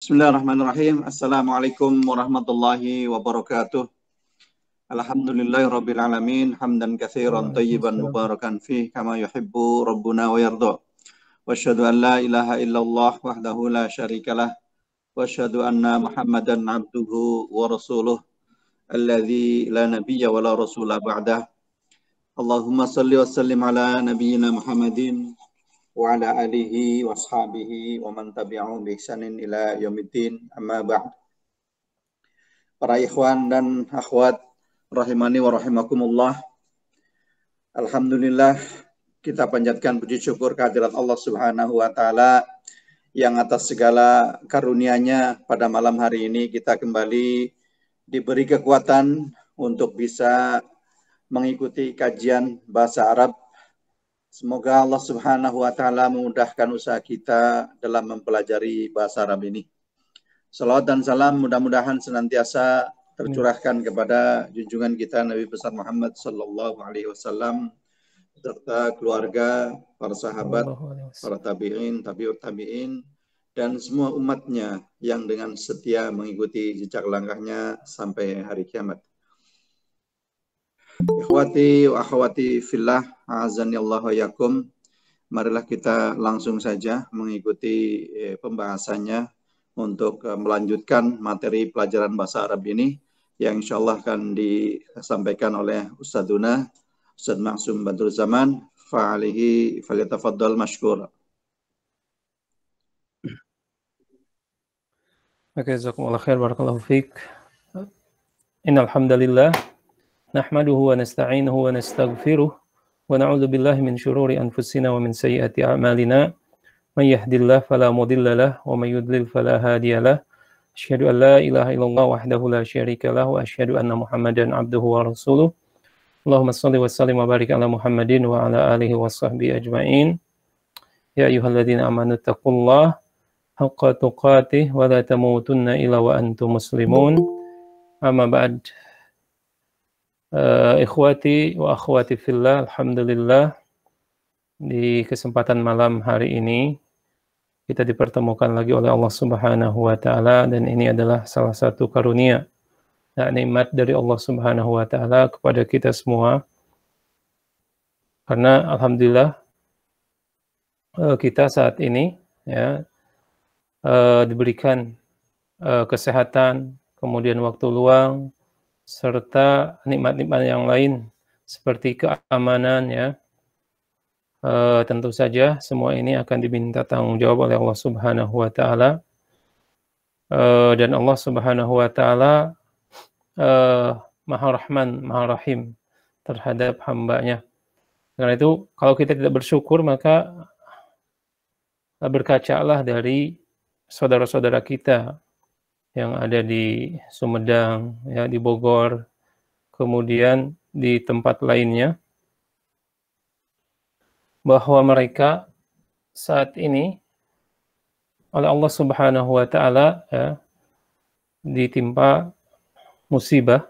Bismillahirrahmanirrahim. Assalamualaikum warahmatullahi wabarakatuh. Alhamdulillahirabbil alamin, hamdan katsiran thayyiban mubarakan fih kama yuhibbu rabbuna wa yarda. Wa asyhadu an la ilaha illallah wahdahu la syarikalah wa asyhadu anna Muhammadan abduhu wa rasuluh alladzi la nabiyya wa la rasula ba'dah. Allahumma shalli wa sallim ala nabiyyina Muhammadin wa ala alihi wa ashabihi wa man tabi'ahum bi ihsanin ila yaumiddin, amma ba'd. Para ikhwan dan akhwat rahimani wa rahimakumullah, alhamdulillah kita panjatkan puji syukur kehadirat Allah Subhanahu wa taala yang atas segala karunia-Nya pada malam hari ini kita kembali diberi kekuatan untuk bisa mengikuti kajian bahasa Arab. Semoga Allah Subhanahu wa taala memudahkan usaha kita dalam mempelajari bahasa Arab ini. Salawat dan salam mudah-mudahan senantiasa tercurahkan kepada junjungan kita Nabi besar Muhammad sallallahu alaihi wasallam serta keluarga, para sahabat, para tabi'in, tabi'ut tabi'in, dan semua umatnya yang dengan setia mengikuti jejak langkahnya sampai hari kiamat. Ikhwati wa akhwati fillah, a'azani Allah wa yakum. Marilah kita langsung saja mengikuti pembahasannya untuk melanjutkan materi pelajaran bahasa Arab ini yang insyaallah akan disampaikan oleh Ustadzuna Ustadz Ma'sum Badrul Zaman. Fa'alihi falyatafaddal mashkur. Oke, jazakumullah khair, barakallahu fiik. Innal hamdalillah nahmaduhu wa nasta'inuhu wa nastaghfiruh wa na'udzu billahi min syururi anfusina wa min sayyiati a'malina may yahdihillahu fala mudilla lahu wa may yudlil fala hadiya lahu asyhadu an la ilaha illallah wahdahu la syarika lahu wa asyhadu anna muhammadan abduhu wa rasuluh. Allahumma shalli wa sallim wa barik ala Muhammadin wa ala alihi wa sahbihi ajma'in. Ya ayyuhalladzina amanu taqullaha haqqa tuqatih wa la tamutunna illa wa antum muslimun. Amma ba'd. Ikhwati wa akhwati fillah, alhamdulillah di kesempatan malam hari ini kita dipertemukan lagi oleh Allah Subhanahu wa taala, dan ini adalah salah satu karunia dan nikmat dari Allah Subhanahu wa taala kepada kita semua. Karena alhamdulillah kita saat ini ya diberikan kesehatan, kemudian waktu luang, serta nikmat-nikmat yang lain seperti keamanan ya. Tentu saja semua ini akan diminta tanggung jawab oleh Allah Subhanahu wa taala. Dan Allah Subhanahu wa taala Maha Rahman, Maha Rahim terhadap hamba-Nya. Karena itu kalau kita tidak bersyukur, maka berkacalah dari saudara-saudara kita yang ada di Sumedang, ya, di Bogor, kemudian di tempat lainnya, bahwa mereka saat ini oleh Allah Subhanahu wa taala ya, ditimpa musibah,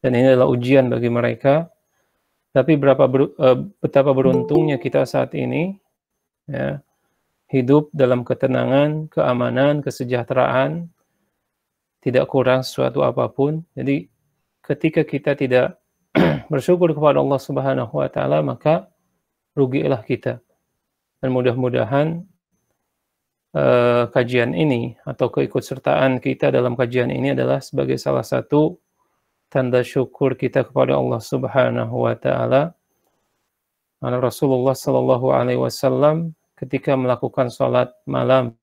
dan ini adalah ujian bagi mereka. Tapi betapa beruntungnya kita saat ini ya, hidup dalam ketenangan, keamanan, kesejahteraan, tidak kurang sesuatu apapun. Jadi ketika kita tidak bersyukur kepada Allah Subhanahu wa taala, maka rugilah kita. Dan mudah-mudahan kajian ini atau keikutsertaan kita dalam kajian ini adalah sebagai salah satu tanda syukur kita kepada Allah Subhanahu wa taala. Karena Rasulullah sallallahu alaihi wasallam ketika melakukan salat malam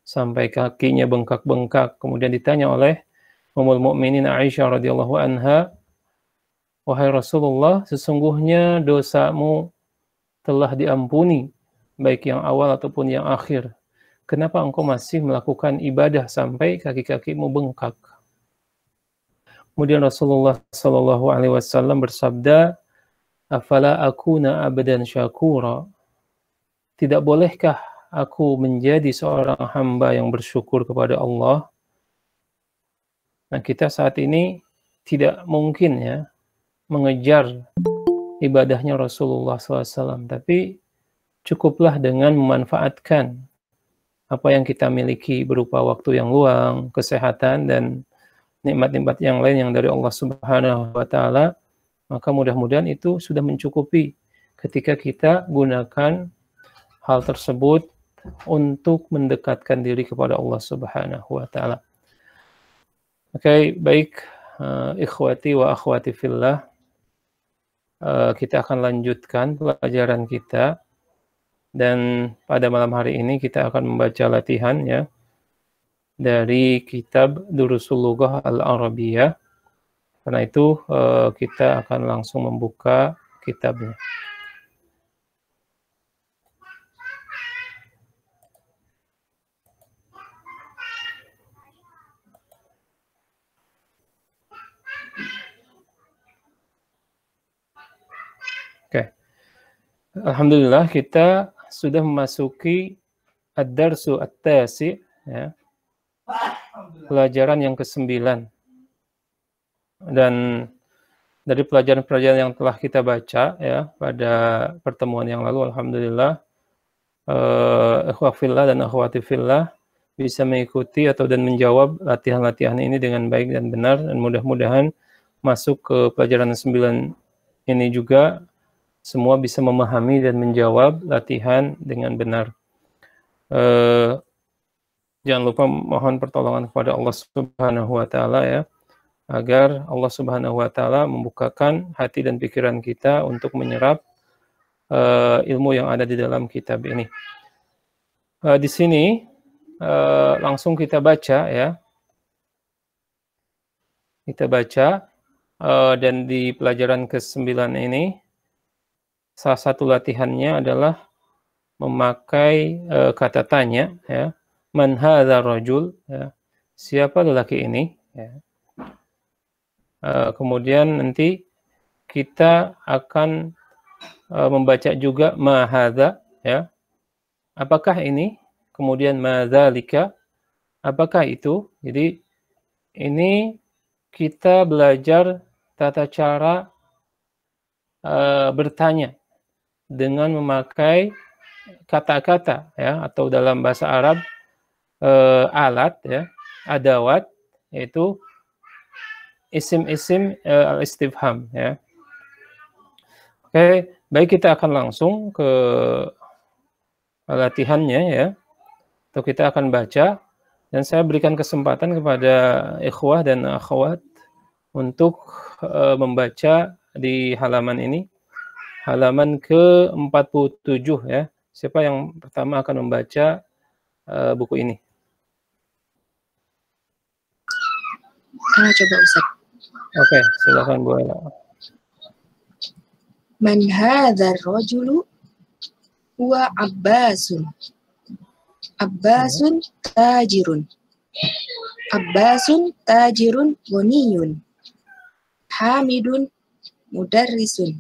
sampai kakinya bengkak-bengkak, kemudian ditanya oleh Ummul Mukminin Aisyah radhiyallahu anha, "Wahai Rasulullah, sesungguhnya dosamu telah diampuni, baik yang awal ataupun yang akhir. Kenapa engkau masih melakukan ibadah sampai kaki-kakimu bengkak?" Kemudian Rasulullah sallallahu alaihi wasallam bersabda, "Afala akuna abdan syakura?" Tidak bolehkah aku menjadi seorang hamba yang bersyukur kepada Allah? Nah, kita saat ini tidak mungkin ya mengejar ibadahnya Rasulullah SAW, tapi cukuplah dengan memanfaatkan apa yang kita miliki berupa waktu yang luang, kesehatan, dan nikmat-nikmat yang lain yang dari Allah Subhanahu wa Ta'ala, maka mudah-mudahan itu sudah mencukupi ketika kita gunakan hal tersebut untuk mendekatkan diri kepada Allah Subhanahu wa Ta'ala. Oke, baik, ikhwati wa akhwati fillah, kita akan lanjutkan pelajaran kita. Dan pada malam hari ini kita akan membaca latihan ya dari kitab Durusul Lughah Al-Arabiyah. Karena itu kita akan langsung membuka kitabnya. Oke. Alhamdulillah kita sudah memasuki ad-darsu at-tasi ya. Pelajaran yang ke-9. Dan dari pelajaran-pelajaran yang telah kita baca ya pada pertemuan yang lalu, alhamdulillah ikhwah fillah dan akhwati fillah bisa mengikuti dan menjawab latihan-latihan ini dengan baik dan benar, dan mudah-mudahan masuk ke pelajaran 9 ini juga semua bisa memahami dan menjawab latihan dengan benar. Jangan lupa mohon pertolongan kepada Allah Subhanahu wa Ta'ala ya, agar Allah Subhanahu wa Ta'ala membukakan hati dan pikiran kita untuk menyerap ilmu yang ada di dalam kitab ini. Di sini langsung kita baca ya. Kita baca dan di pelajaran ke-9 ini salah satu latihannya adalah memakai kata tanya ya. Man hadza rajul ya. Siapa lelaki ini ya. Kemudian nanti kita akan membaca juga ma hadza ya. Apakah ini? Kemudian ma dzalika, apakah itu? Jadi ini kita belajar tata cara bertanya dengan memakai kata-kata ya, atau dalam bahasa Arab alat ya, adawat, yaitu isim-isim al-istifham ya. Oke, baik, kita akan langsung ke latihannya ya. Atau kita akan baca, dan saya berikan kesempatan kepada ikhwah dan akhwat untuk membaca di halaman ini, halaman ke-47 ya. Siapa yang pertama akan membaca buku ini? Coba Ustaz. Oke, silakan Bu Ella. Man hadzal rajulu huwa Abbasun. Abbasun tajirun. Abbasun tajirun ghaniyun. Hamidun mudarrisun.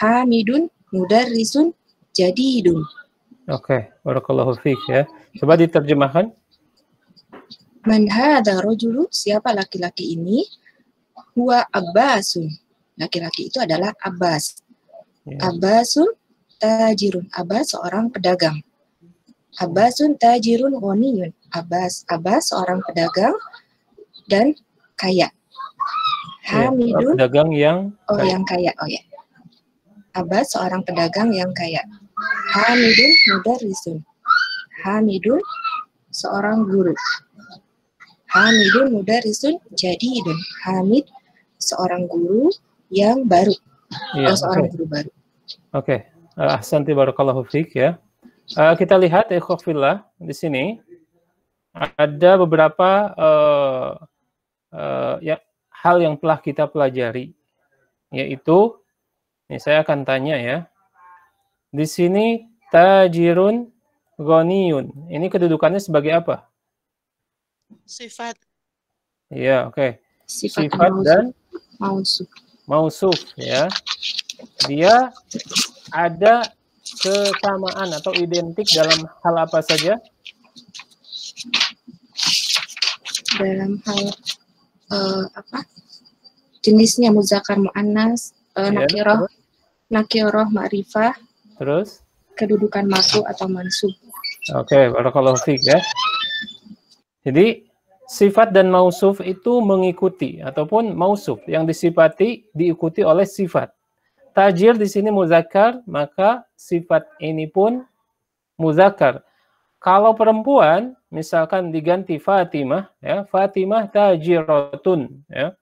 Hamidun mudarrisun jadidun. Oke, barakallahu fiik ya. Coba diterjemahkan. Man hadza rajulu, siapa laki-laki ini? Huwa Abbasun. Laki-laki itu adalah Abbas. Ya. Abbasun tajirun. Abbas seorang pedagang. Abbasun tajirun ghaniyun. Abbas seorang pedagang dan kaya. Hamidun, pedagang yang kaya. Yang kaya. Oh ya. Abbas seorang pedagang yang kaya. Hamidun mudarrisun. Hamidun seorang guru. Hamidun mudarrisun jadidun. Hamid seorang guru yang baru. Ya, seorang guru baru. Oke. Ahsanti barakallahu fiik ya. Kita lihat ikhwah fillah di sini ada beberapa hal yang telah kita pelajari, yaitu ini saya akan tanya ya. Di sini tajirun ghaniyun. Ini kedudukannya sebagai apa? Sifat. Iya, oke. Sifat dan mausuf ya. Dia ada kesamaan atau identik dalam hal apa saja? Dalam hal jenisnya muzakkar muannas, nakirah ma'rifah, terus kedudukan marfu atau mansub. Oke, barakallahu fiik ya. Jadi sifat dan mausuf itu mengikuti ataupun mausuf yang disifati diikuti oleh sifat. Tajir di sini muzakkar, maka sifat ini pun muzakkar. Kalau perempuan misalkan diganti Fatimah ya, Fatimah tajiratun ya.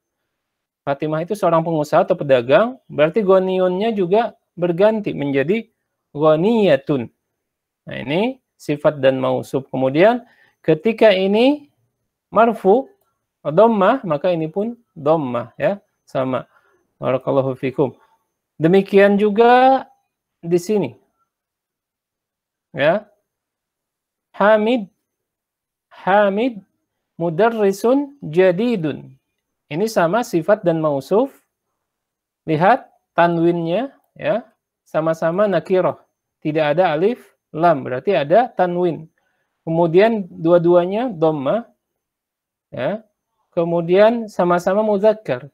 Fatimah itu seorang pengusaha atau pedagang, berarti goniyunnya juga berganti menjadi goniyatun. Nah, ini sifat dan mausuf. Kemudian ketika ini marfu dhammah, maka ini pun dhammah ya, sama. Barakallahu fikum. Demikian juga di sini. Ya. Hamid mudarrisun jadidun. Ini sama sifat dan mausuf. Lihat tanwinnya ya, sama-sama nakirah. Tidak ada alif lam, berarti ada tanwin. Kemudian dua-duanya dhammah ya. Kemudian sama-sama muzakkar.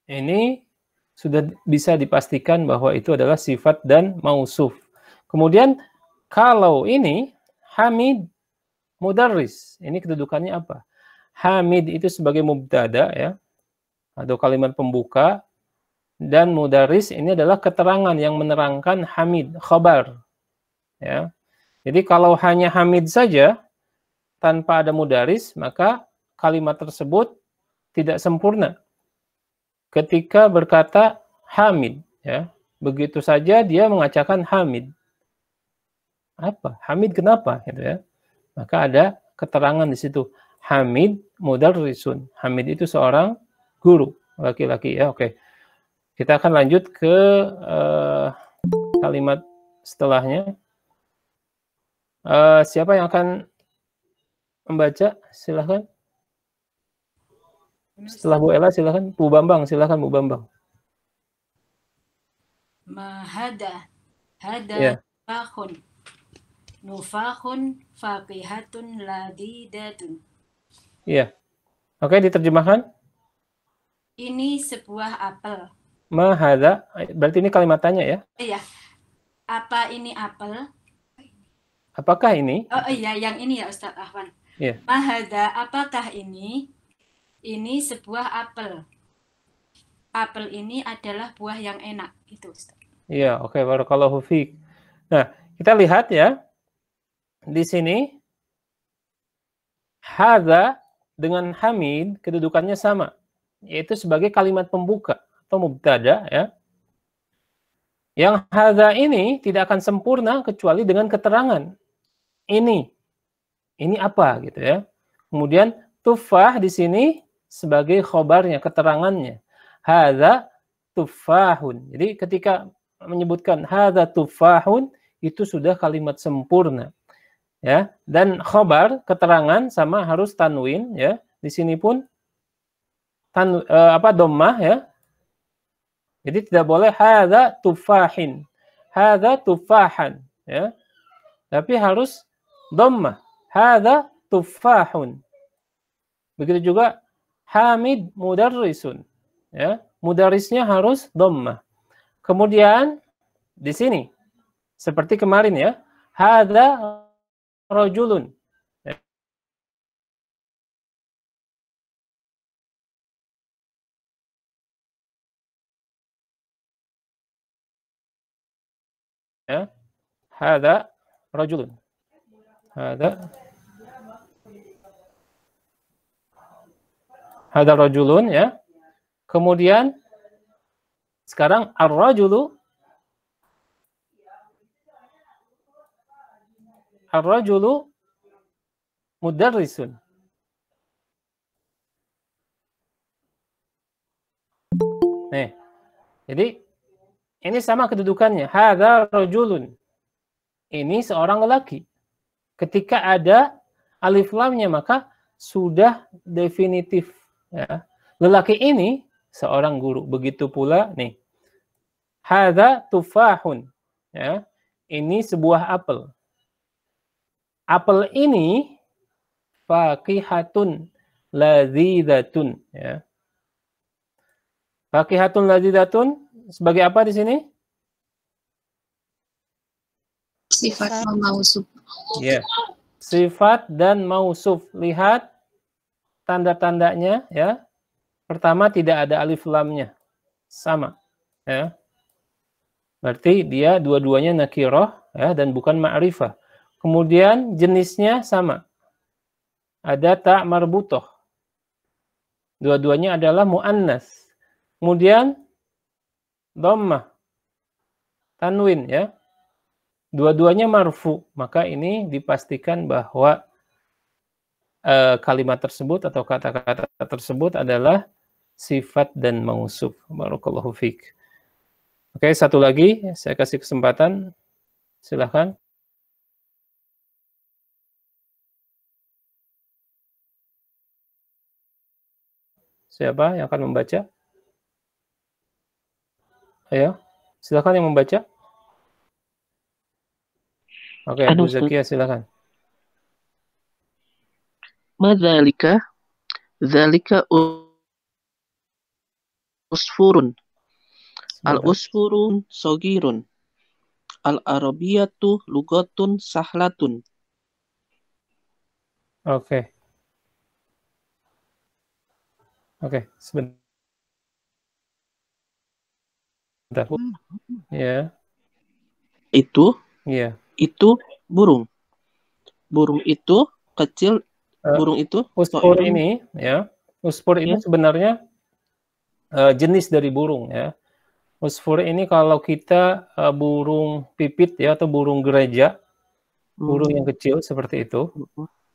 Ini sudah bisa dipastikan bahwa itu adalah sifat dan mausuf. Kemudian kalau ini Hamid mudarris, ini kedudukannya apa? Hamid itu sebagai mubtada ya, atau kalimat pembuka, dan mudarris ini adalah keterangan yang menerangkan Hamid, khabar. Ya. Jadi kalau hanya Hamid saja tanpa ada mudarris, maka kalimat tersebut tidak sempurna. Ketika berkata Hamid, ya, begitu saja dia mengacakkan Hamid. Apa? Hamid kenapa? Gitu ya. Maka ada keterangan di situ. Hamid mudarrisun. Hamid itu seorang guru, laki-laki ya. Oke. Kita akan lanjut ke kalimat setelahnya. Siapa yang akan membaca? Silahkan. Setelah Bu Ella silahkan. Bu Bambang, silahkan Bu Bambang. Mahada. Hada Ya. fakhun. Nufakhun faqihatun ladidatun. Iya. Oke, diterjemahkan. Ini sebuah apel. Mahada, berarti ini kalimat tanya ya? Iya. Apa ini apel? Apakah ini? Oh iya, yang ini ya Ustaz Ahwan. Iya. Mahada, apakah ini? Ini sebuah apel. Apel ini adalah buah yang enak. Itu Ustaz. Iya, oke, barakallahu fiik. Nah, kita lihat ya. Di sini hadza dengan Hamid kedudukannya sama, yaitu sebagai kalimat pembuka atau mubtada ya. Yang hadza ini tidak akan sempurna kecuali dengan keterangan. Ini apa gitu ya. Kemudian tufah di sini sebagai khobarnya, keterangannya. Hadza tufahun. Jadi ketika menyebutkan hadza tufahun itu sudah kalimat sempurna. Ya, dan khobar keterangan sama harus tanwin ya. Di sini pun dhammah ya. Jadi tidak boleh hadza tufahin. Hadza tufahan ya. Tapi harus dhammah. Hadza tufahun. Begitu juga Hamid mudarrisun ya. Mudarrisnya harus dhammah. Kemudian di sini seperti kemarin ya. Hadza rajulun. Ya. Hadza rajulun. Hadza rajulun ya. Kemudian sekarang ar-rajulu mudarrisun. Nih. Jadi ini sama kedudukannya. Hadza rajulun. Ini seorang lelaki. Ketika ada alif lamnya maka sudah definitif ya. Lelaki ini seorang guru. Begitu pula nih. Hadza tufahun ya. Ini sebuah apel. Apel ini faqihatun ladzidatun ya. Faqihatun ladzidatun sebagai apa di sini? Sifat mausuf. Ya. Sifat dan mausuf. Lihat tanda-tandanya ya. Pertama tidak ada alif lamnya. Sama, ya. Berarti dia dua-duanya nakirah ya dan bukan ma'rifah. Kemudian jenisnya sama. Ada ta' marbutoh. Dua-duanya adalah mu'annas. Kemudian dhammah, tanwin ya. Dua-duanya marfu. Maka ini dipastikan bahwa kalimat tersebut atau kata-kata tersebut adalah sifat dan mausuf. Barakallahu fiik. Oke, satu lagi saya kasih kesempatan. Silakan. Siapa yang akan membaca? Ayo, silakan yang membaca. Oke, Bu Zakia silakan. Madzalika? Dzalika usfurun. Al-usfurun sogirun. Al-arabiyatu lugatun sahlatun. Oke. Oke, sebentar. Ya. Itu? Iya. Itu burung. Burung itu kecil. Burung itu? Usfur ini, ya. Usfur ini sebenarnya jenis dari burung, ya. Usfur ini kalau kita burung pipit ya atau burung gereja, burung yang kecil seperti itu.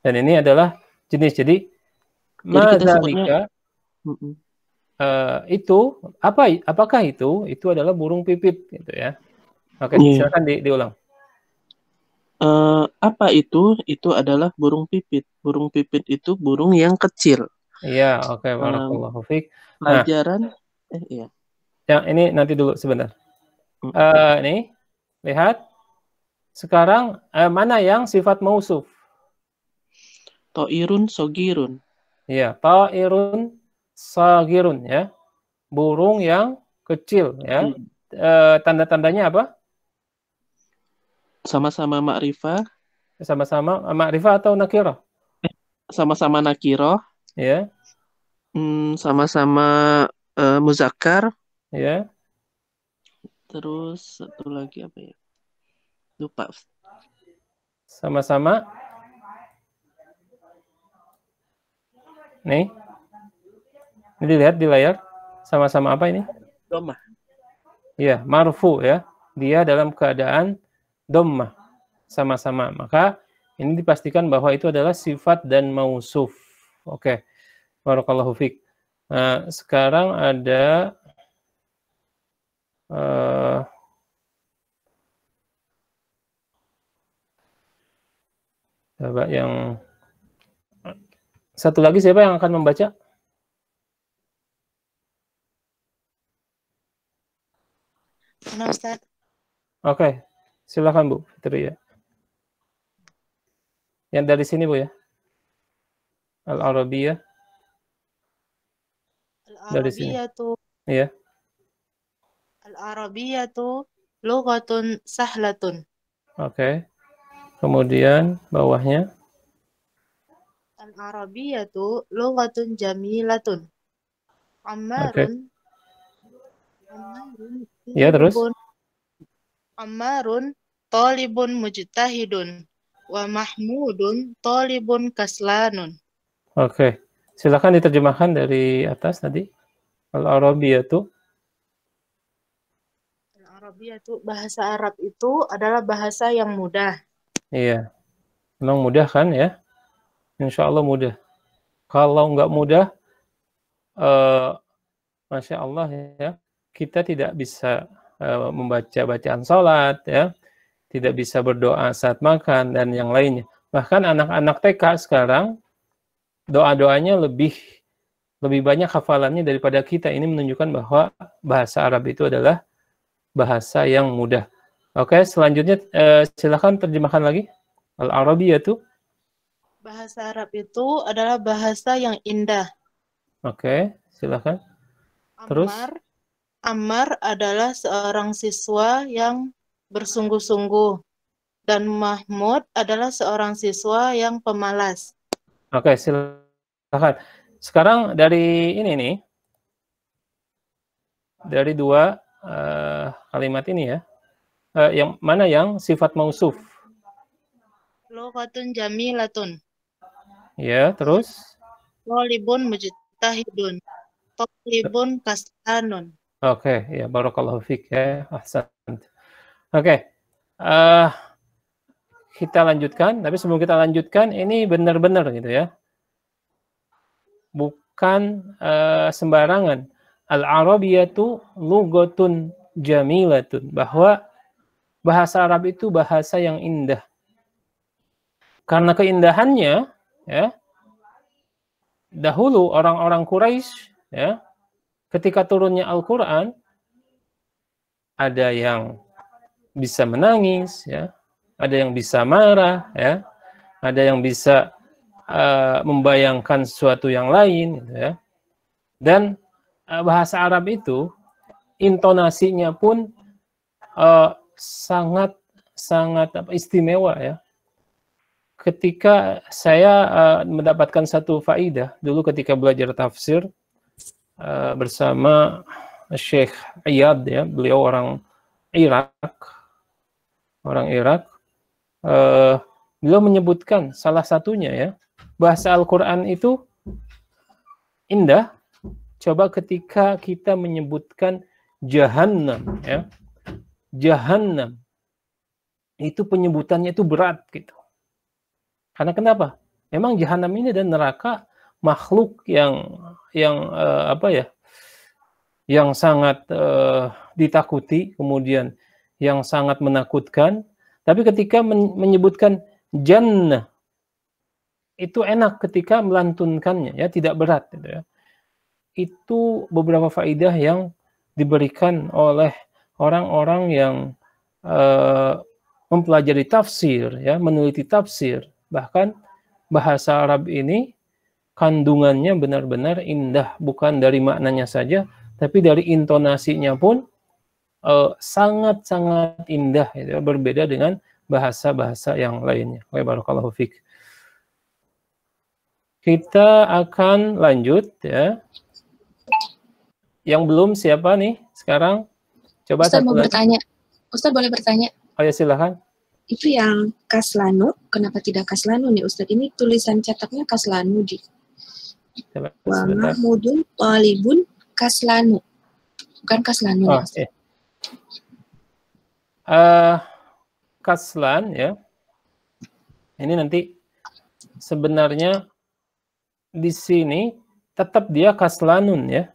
Dan ini adalah jenis. Jadi madzalika itu apakah itu adalah burung pipit gitu ya. Oke, silakan diulang. Apa itu? Itu adalah burung pipit. Burung pipit itu burung yang kecil. Iya, oke, barakallahu fiik. Pelajaran iya. Yang ini nanti dulu sebentar. Nih, lihat. Sekarang mana yang sifat mausuf? Ta'irun sogirun. Iya, ta'irun sagirun ya. Burung yang kecil ya. Tanda-tandanya apa? Sama-sama ma'rifah. Sama-sama ma'rifah atau nakirah? Sama-sama nakirah. Ya. Sama-sama muzakkar. Ya. Terus satu lagi apa ya? Lupa. Sama-sama. Nih. Ini dilihat di layar. Sama-sama apa ini? Dhammah. Iya, marfu ya. Dia dalam keadaan dhammah. Sama-sama. Maka ini dipastikan bahwa itu adalah sifat dan mausuf. Oke. Barakallahu fiik. Nah, sekarang ada coba yang satu lagi siapa yang akan membaca? Mana Ustaz? Oke, silakan Bu Fitri ya. Yang dari sini Bu ya. Al-Arabiyah. Dari sini. Iya. Al-Arabiyatu lughatun sahlatun. Oke. Kemudian bawahnya. Al-Arabiyatu lughatun jamilatun. Ammarun. Ya, terus. Ammarun talibun mujtahidun wa mahmudun talibun kaslanun. Oke. Silakan diterjemahkan dari atas tadi. Al-Arabiyatu. Al-Arabiyatu, bahasa Arab itu adalah bahasa yang mudah. Iya. Memang mudah kan ya? Insya Allah mudah. Kalau nggak mudah, Masya Allah ya, kita tidak bisa membaca bacaan sholat ya, tidak bisa berdoa saat makan dan yang lainnya. Bahkan anak-anak TK sekarang doa-doanya lebih banyak hafalannya daripada kita. Ini menunjukkan bahwa bahasa Arab itu adalah bahasa yang mudah. Oke, selanjutnya silakan terjemahkan lagi. Al-Arabiyatu. Bahasa Arab itu adalah bahasa yang indah. Oke, silakan. Terus? Ammar adalah seorang siswa yang bersungguh-sungguh Dan Mahmud adalah seorang siswa yang pemalas. Oke, silakan. Sekarang dari ini nih, dari dua kalimat ini ya, yang mana yang sifat mausuf? Lughatun jamilatun. Ya, terus? Thalibun mujtahidun. Thalibun kaslanun. Oke, ya barakallahu fiik ya, ahsan. Oke, eh, kita lanjutkan. Tapi sebelum kita lanjutkan, ini benar-benar gitu ya, bukan sembarangan. Al-Arabiyatu lughatun jamilatun, bahwa bahasa Arab itu bahasa yang indah. Karena keindahannya, ya, dahulu orang-orang Quraisy, ya, ketika turunnya Al-Quran, ada yang bisa menangis, ya, ada yang bisa marah, ya, ada yang bisa membayangkan sesuatu yang lain, gitu ya. Dan bahasa Arab itu intonasinya pun sangat istimewa ya. Ketika saya mendapatkan satu faidah dulu ketika belajar tafsir bersama Syekh Iyad ya, beliau orang Irak, beliau menyebutkan salah satunya ya, bahasa Al-Quran itu indah. Coba ketika kita menyebutkan Jahannam ya, Jahannam itu penyebutannya itu berat gitu. Karena kenapa? Memang Jahannam ini dan neraka makhluk yang yang sangat ditakuti, kemudian yang sangat menakutkan. Tapi ketika menyebutkan Jannah itu enak ketika melantunkannya ya, tidak berat gitu ya. Itu beberapa faidah yang diberikan oleh orang-orang yang mempelajari tafsir ya, meneliti tafsir. Bahkan bahasa Arab ini kandungannya benar-benar indah, bukan dari maknanya saja, tapi dari intonasinya pun sangat-sangat indah ya, berbeda dengan bahasa-bahasa yang lainnya. Wa barakallahu fiik. Kita akan lanjut ya. Yang belum siapa nih sekarang? Coba Ustaz mau bertanya. Ustaz boleh bertanya? Oh ya silakan. Itu yang kaslanu, kenapa tidak kaslanu nih Ustaz? Ini tulisan cetaknya kaslanu di. Wa Mahmudun Thalibun kaslanu. Bukan kaslanu. Oh, ya. Kaslan ya. Ini nanti sebenarnya di sini tetap dia kaslanun ya.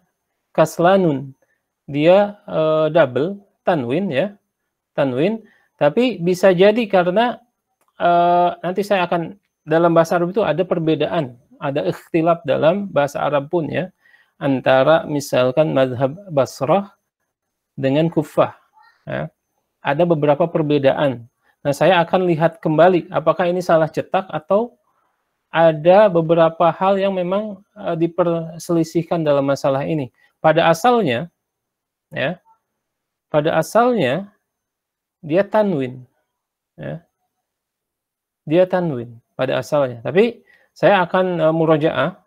Kaslanun. Dia double tanwin ya. Tanwin, tapi bisa jadi karena nanti saya akan dalam bahasa Arab itu ada perbedaan, ada ikhtilaf dalam bahasa Arab pun ya, antara misalkan mazhab Basrah dengan Kufah ya. Ada beberapa perbedaan. Nah, saya akan lihat kembali apakah ini salah cetak atau ada beberapa hal yang memang diperselisihkan dalam masalah ini. Pada asalnya ya, pada asalnya dia tanwin ya. Dia tanwin pada asalnya. Tapi saya akan murojaah.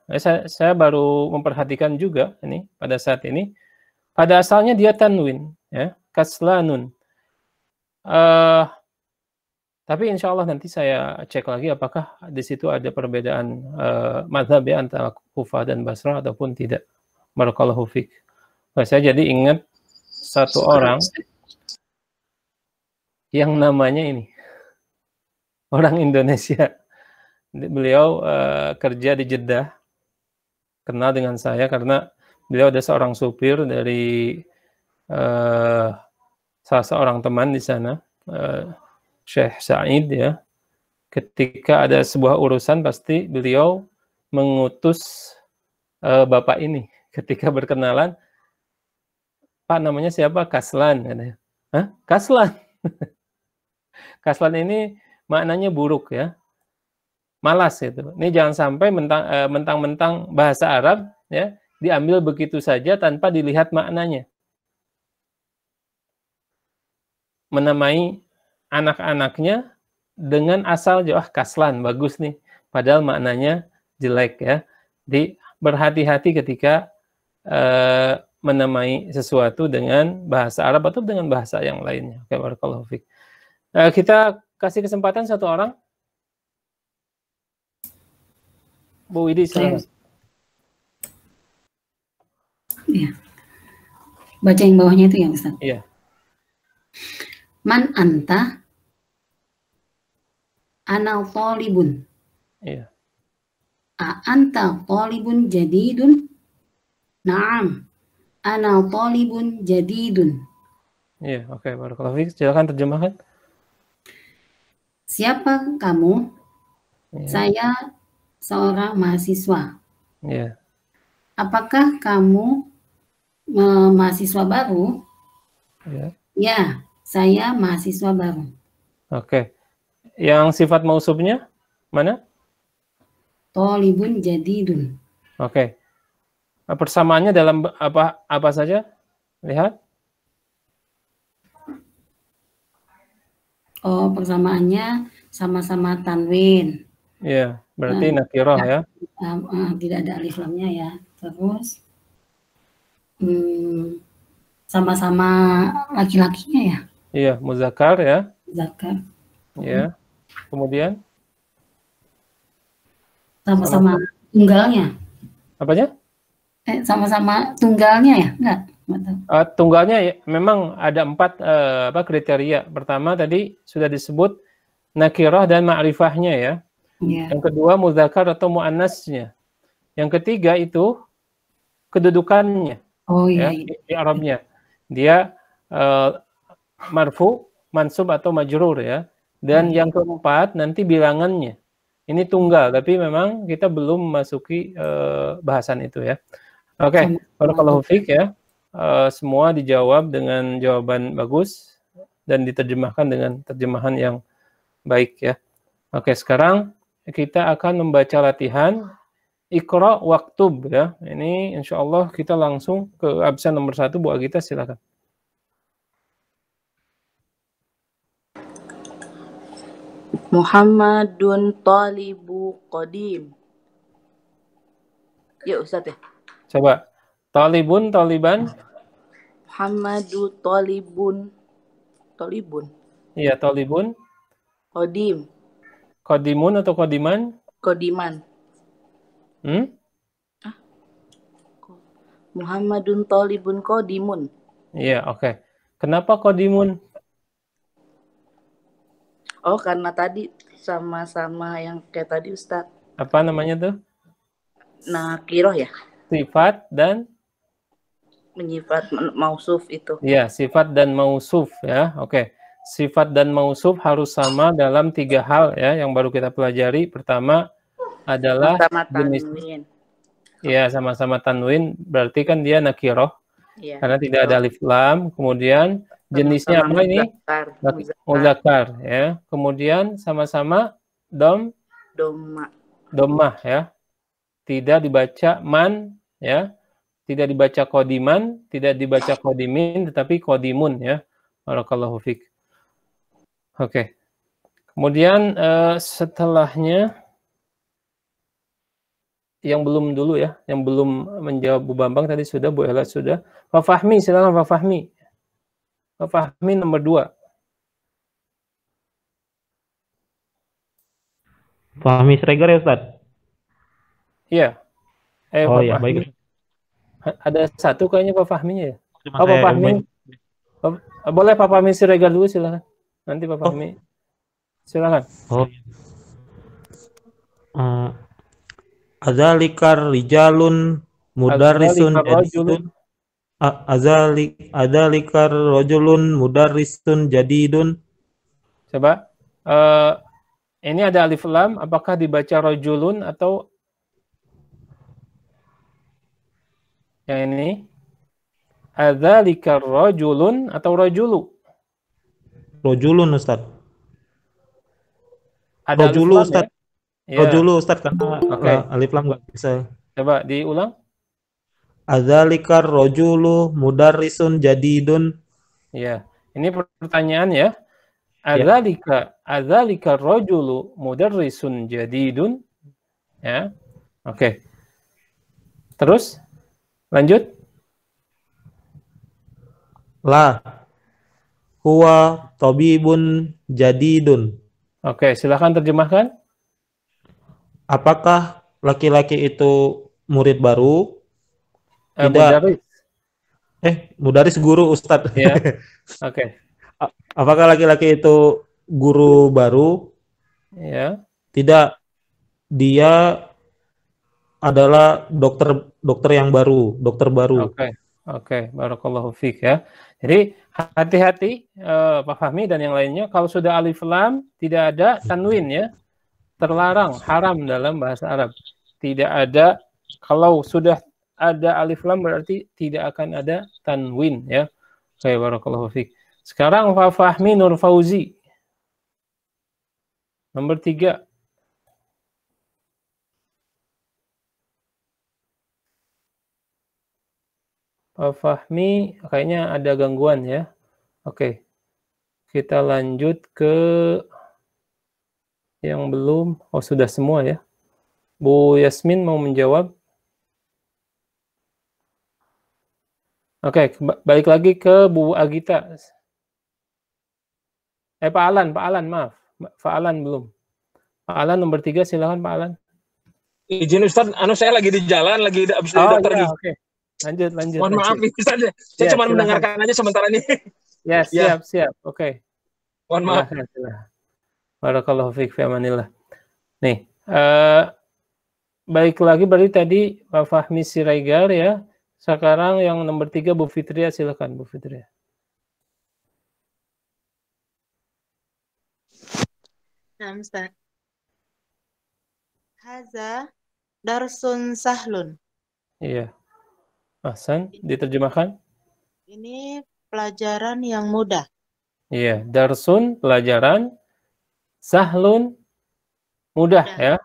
Saya baru memperhatikan juga ini pada saat ini. Pada asalnya dia tanwin ya, kaslanun. Tapi insya Allah nanti saya cek lagi apakah di situ ada perbedaan mazhab ya antara Kufah dan Basrah ataupun tidak. Barakallahu fiik. Nah, saya jadi ingat satu orang yang namanya ini orang Indonesia. Beliau kerja di Jeddah, kenal dengan saya karena beliau ada seorang supir dari salah seorang teman di sana, Syekh Said ya. Ketika ada sebuah urusan pasti beliau mengutus bapak ini. Ketika berkenalan, Pak namanya siapa? Kaslan. Hah? Kaslan? Kaslan ini maknanya buruk ya, malas itu. Ini jangan sampai mentang-mentang bahasa Arab ya diambil begitu saja tanpa dilihat maknanya. Menamai anak-anaknya dengan asal kaslan, bagus nih. Padahal maknanya jelek ya. Jadi berhati-hati ketika menamai sesuatu dengan bahasa Arab atau dengan bahasa yang lainnya. Oke, barakallahu fiik. Kita kasih kesempatan satu orang. Bu Widi, silakan. Iya. Baca yang bawahnya itu ya, Ustaz. Iya. Man anta ana talibun. Iya. A anta talibun jadidun? Naam. Ana talibun jadidun. Iya, oke, barakallahu fiik. Silakan terjemahkan. Siapa kamu? Iya. Saya seorang mahasiswa. Iya. Apakah kamu mahasiswa baru? Iya. Ya, saya mahasiswa baru. Oke. Yang sifat mausufnya mana? Talibun jadidun. Oke. Persamaannya dalam apa saja? Lihat. Oh, persamaannya sama-sama tanwin. Iya, berarti nakirah ya. Tidak ada alif lamnya ya. Terus sama-sama laki-lakinya ya. Iya, muzakkar ya. Muzakkar. Iya. Kemudian sama-sama tunggalnya. Apanya? Sama-sama tunggalnya ya? Enggak. Tunggalnya ya, memang ada 4 kriteria. Pertama tadi sudah disebut nakirah dan ma'rifahnya ya. Yeah. Yang kedua muzakkar atau muannasnya. Yang ketiga itu kedudukannya. Oh iya. Ya, di Arabnya. Dia marfu, mansub atau majrur ya. Dan yang keempat nanti bilangannya. Ini tunggal, tapi memang kita belum memasuki bahasan itu ya. Oke, barakallahu fiik ya. Semua dijawab dengan jawaban bagus dan diterjemahkan dengan terjemahan yang baik ya. Oke, sekarang kita akan membaca latihan Iqra waktub ya. Ini insya Allah kita langsung ke absen nomor 1. Bu Agita silakan. Muhammadun talibu qadim. Ya Ustaz ya. Coba. Talibun, taliban. Muhammadu talibun. Iya, talibun. Qadim. Qadimun atau qadiman? Qadiman. Muhammadun talibun qadimun. Iya, oke. Kenapa qadimun? Oh, karena tadi sama-sama yang kayak tadi Ustaz. Apa namanya tuh? Nakirah ya? Sifat dan menyifat mausuf itu. Iya, sifat dan mausuf ya. Oke. Sifat dan mausuf harus sama dalam 3 hal ya yang baru kita pelajari. Pertama adalah jenis. Iya, sama-sama tanwin, berarti kan dia nakirah. Ya, karena tidak ada alif lam. Kemudian jenisnya apa ini? Muzakkar ya. Kemudian sama-sama dhammah ya. Tidak dibaca man ya. Tidak dibaca qadiman, tidak dibaca qadimin, tetapi qadimun ya. Barakallahu fiik. Oke. Kemudian setelahnya yang belum dulu ya, yang belum menjawab Bu Bambang tadi sudah, Bu Ella sudah. Pak Fahmi, silakan Pak Fahmi. Pak Fahmi nomor 2. Fahmi Sregar ya Ustaz? Iya. Oh Pak ya, Fahmi. baik. Ada satu kayaknya Pak Fahminya ya. Pak Fahmi. Boleh Pak Fahmi Siregar dulu silakan. Nanti Pak Fahmi. Silakan. Oh. Azalikar rijalun mudarrisun jadidun. Azalikar rajulun mudarrisun jadidun. Coba. Ini ada alif lam, apakah dibaca rajulun atau yang ini? Adzalika rajulun atau rajulu? Rajulun Ustaz. Ada rajulu Ustaz. Ya? Rajulu Ustaz karena alif lam enggak bisa. Coba diulang. Adzalika rajulu mudarrisun jadidun. Ya, ini pertanyaan ya. adzalika rajulu mudarrisun jadidun. Ya. Oke. Terus lanjut. La huwa tabibun jadidun. Oke, silakan terjemahkan. Apakah laki-laki itu murid baru? Tidak. Mudaris. Mudaris guru, Ustadz. Ya. Oke. Apakah laki-laki itu guru baru? Ya. Tidak. Dia adalah dokter yang baru, dokter baru. Oke, barakallahu fiik ya. Jadi hati-hati Pak Fahmi dan yang lainnya, kalau sudah alif lam tidak ada tanwin ya. Terlarang, haram dalam bahasa Arab. Tidak ada, kalau sudah ada alif lam berarti tidak akan ada tanwin ya. Oke, barakallahu fiik. Sekarang Pak Fahmi Nur Fauzi. Nomor 3. Pak Fahmi kayaknya ada gangguan ya. Oke. Kita lanjut ke yang belum. Oh, sudah semua ya. Bu Yasmin mau menjawab. Oke, balik lagi ke Bu Agita. Pak Alan, maaf. Pak Alan belum. Pak Alan nomor 3, silakan Pak Alan. Izin Ustaz, saya lagi di jalan, lagi habis dari dokter nih. Oke. Lanjut. Mohon maaf Ustaz, saya cuma mendengarkan aja sementara ini. Ya, siap. Oke. Mohon maaf. Barakallahu fiik fi amanillah. Nih, baik lagi berarti tadi Pak Fahmi Siregar ya. Sekarang yang nomor 3 Bu Fitria, silakan Bu Fitria. Nah, Ustaz. Haza darsun sahlun. Iya. Ahsan, diterjemahkan. Ini pelajaran yang mudah. Iya, darsun pelajaran, sahlun mudah ya.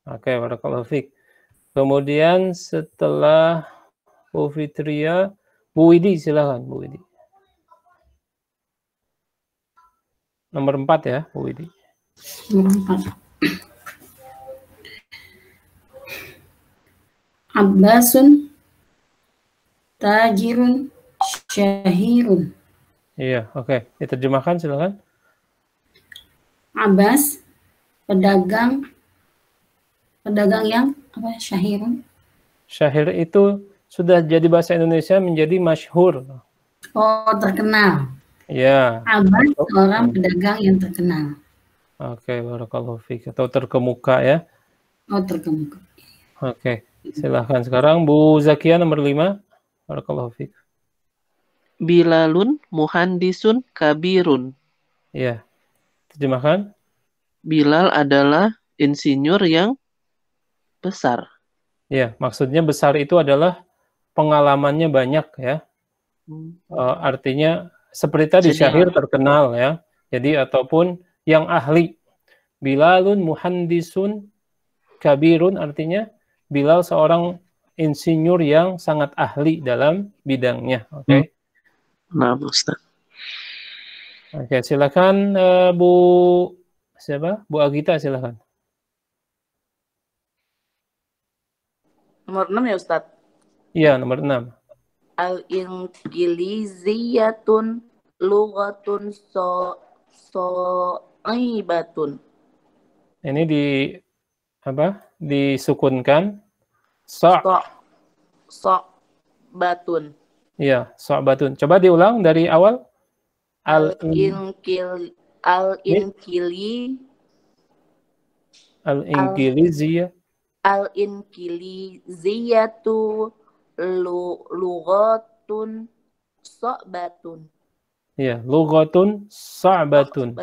Oke, barakallahu fiik. Kemudian setelah Bu Fitria, Bu Widi silakan Bu Widi. Nomor 4 ya, Bu Widi. Nomor 4. Abbasun tajirun syahirun. Iya, oke. Diterjemahkan silakan. Abbas pedagang yang apa? Syahirun. Syahir itu sudah jadi bahasa Indonesia menjadi masyhur. Oh, terkenal. Iya. Abbas orang pedagang yang terkenal. Oke, barakallahu fiik. Atau terkemuka ya. Oh, terkemuka. Oke. Silahkan sekarang Bu Zakia nomor 5. Barakallahu fiik. Bilalun muhandisun kabirun. Iya. Terjemahkan. Bilal adalah insinyur yang besar. Iya, maksudnya besar itu adalah pengalamannya banyak ya. Artinya seperti tadi syahir terkenal ya. Jadi ataupun yang ahli. Bilalun muhandisun kabirun artinya Bilal seorang insinyur yang sangat ahli dalam bidangnya. Oke. Nah, Ustaz. Oke, silakan Bu siapa? Bu Agita silakan. Nomor 6 ya Ustaz? Iya, nomor 6. Al-Inqiliziyatun lughatun so'ibatun. Ini disukunkan so'batun. Iya, so'batun. Coba diulang dari awal. Al-Inqiliziyatu lughatun so'batun. Iya, lughatun so'batun.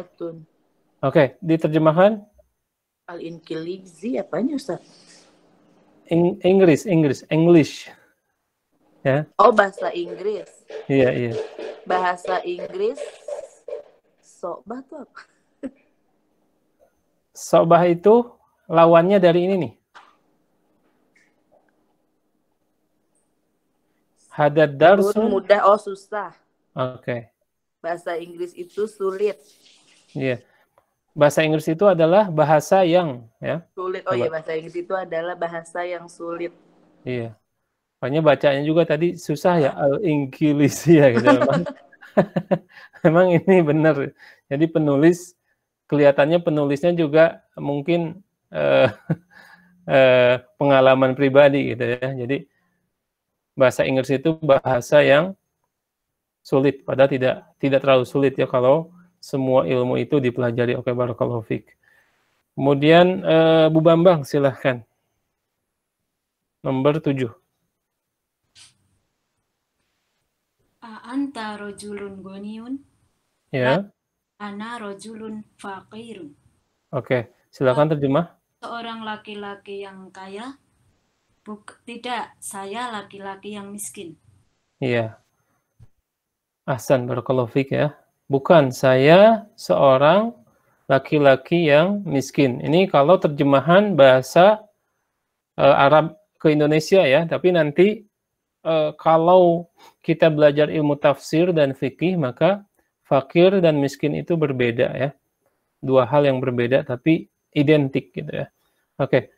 Oke, diterjemahkan. Al-Inqilizi apanya Ustaz? English. Ya. Oh, bahasa Inggris. Iya. Bahasa Inggris so'bah itu apa? So'bah itu lawannya dari ini nih. Hadad darsun mudah, susah. Oke. Bahasa Inggris itu sulit. Iya. Bahasa Inggris itu adalah bahasa yang ya. Sulit. Oh iya, bahasa Inggris itu adalah bahasa yang sulit. Iya. Makanya bacanya juga tadi susah ya, al-Inggilisia gitu. Memang ini benar. Jadi penulis kelihatannya penulisnya juga mungkin pengalaman pribadi gitu ya. Jadi bahasa Inggris itu bahasa yang sulit, padahal tidak terlalu sulit ya kalau semua ilmu itu dipelajari. Oke, barakallahu fiik. Kemudian Bu Bambang silahkan. Nomor 7. Anta rojulun goniun. Ya. Ana rojulun faqirun. Oke, silakan terjemah. Seorang laki-laki yang kaya. Tidak, saya laki-laki yang miskin. Iya. Ahsan, barakallahu fiik ya. Bukan, saya seorang laki-laki yang miskin. Ini kalau terjemahan bahasa Arab ke Indonesia ya, tapi nanti kalau kita belajar ilmu tafsir dan fikih, maka fakir dan miskin itu berbeda ya. Dua hal yang berbeda tapi identik gitu ya. Oke,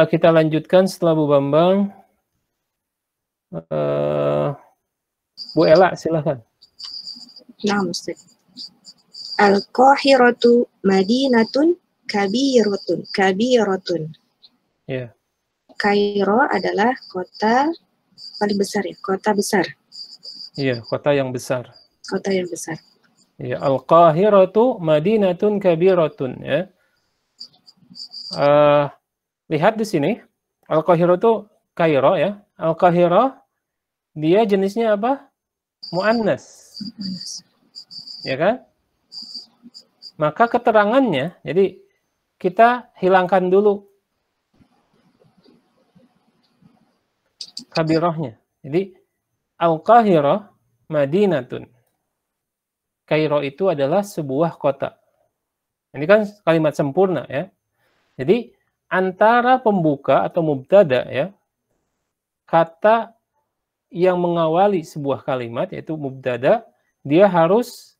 kita lanjutkan setelah Bu Bambang. Bu Ella silahkan. Nah, Ustaz. Al-Qahiratu madinatun kabiratun. Ya. Kairo adalah kota paling besar ya, kota besar. Iya, kota yang besar. Kota yang besar. Ya, Al-Qahiratu madinatun kabiratun ya. Lihat di sini, Al-Qahiratu Kairo ya. Al-Qahirah dia jenisnya apa? Muannas. Ya kan? Maka keterangannya, jadi kita hilangkan dulu kabirahnya. Jadi Al-Qahirah madinatun. Kairo itu adalah sebuah kota. Ini kan kalimat sempurna ya. Jadi antara pembuka atau mubtada ya, kata yang mengawali sebuah kalimat yaitu mubtada, dia harus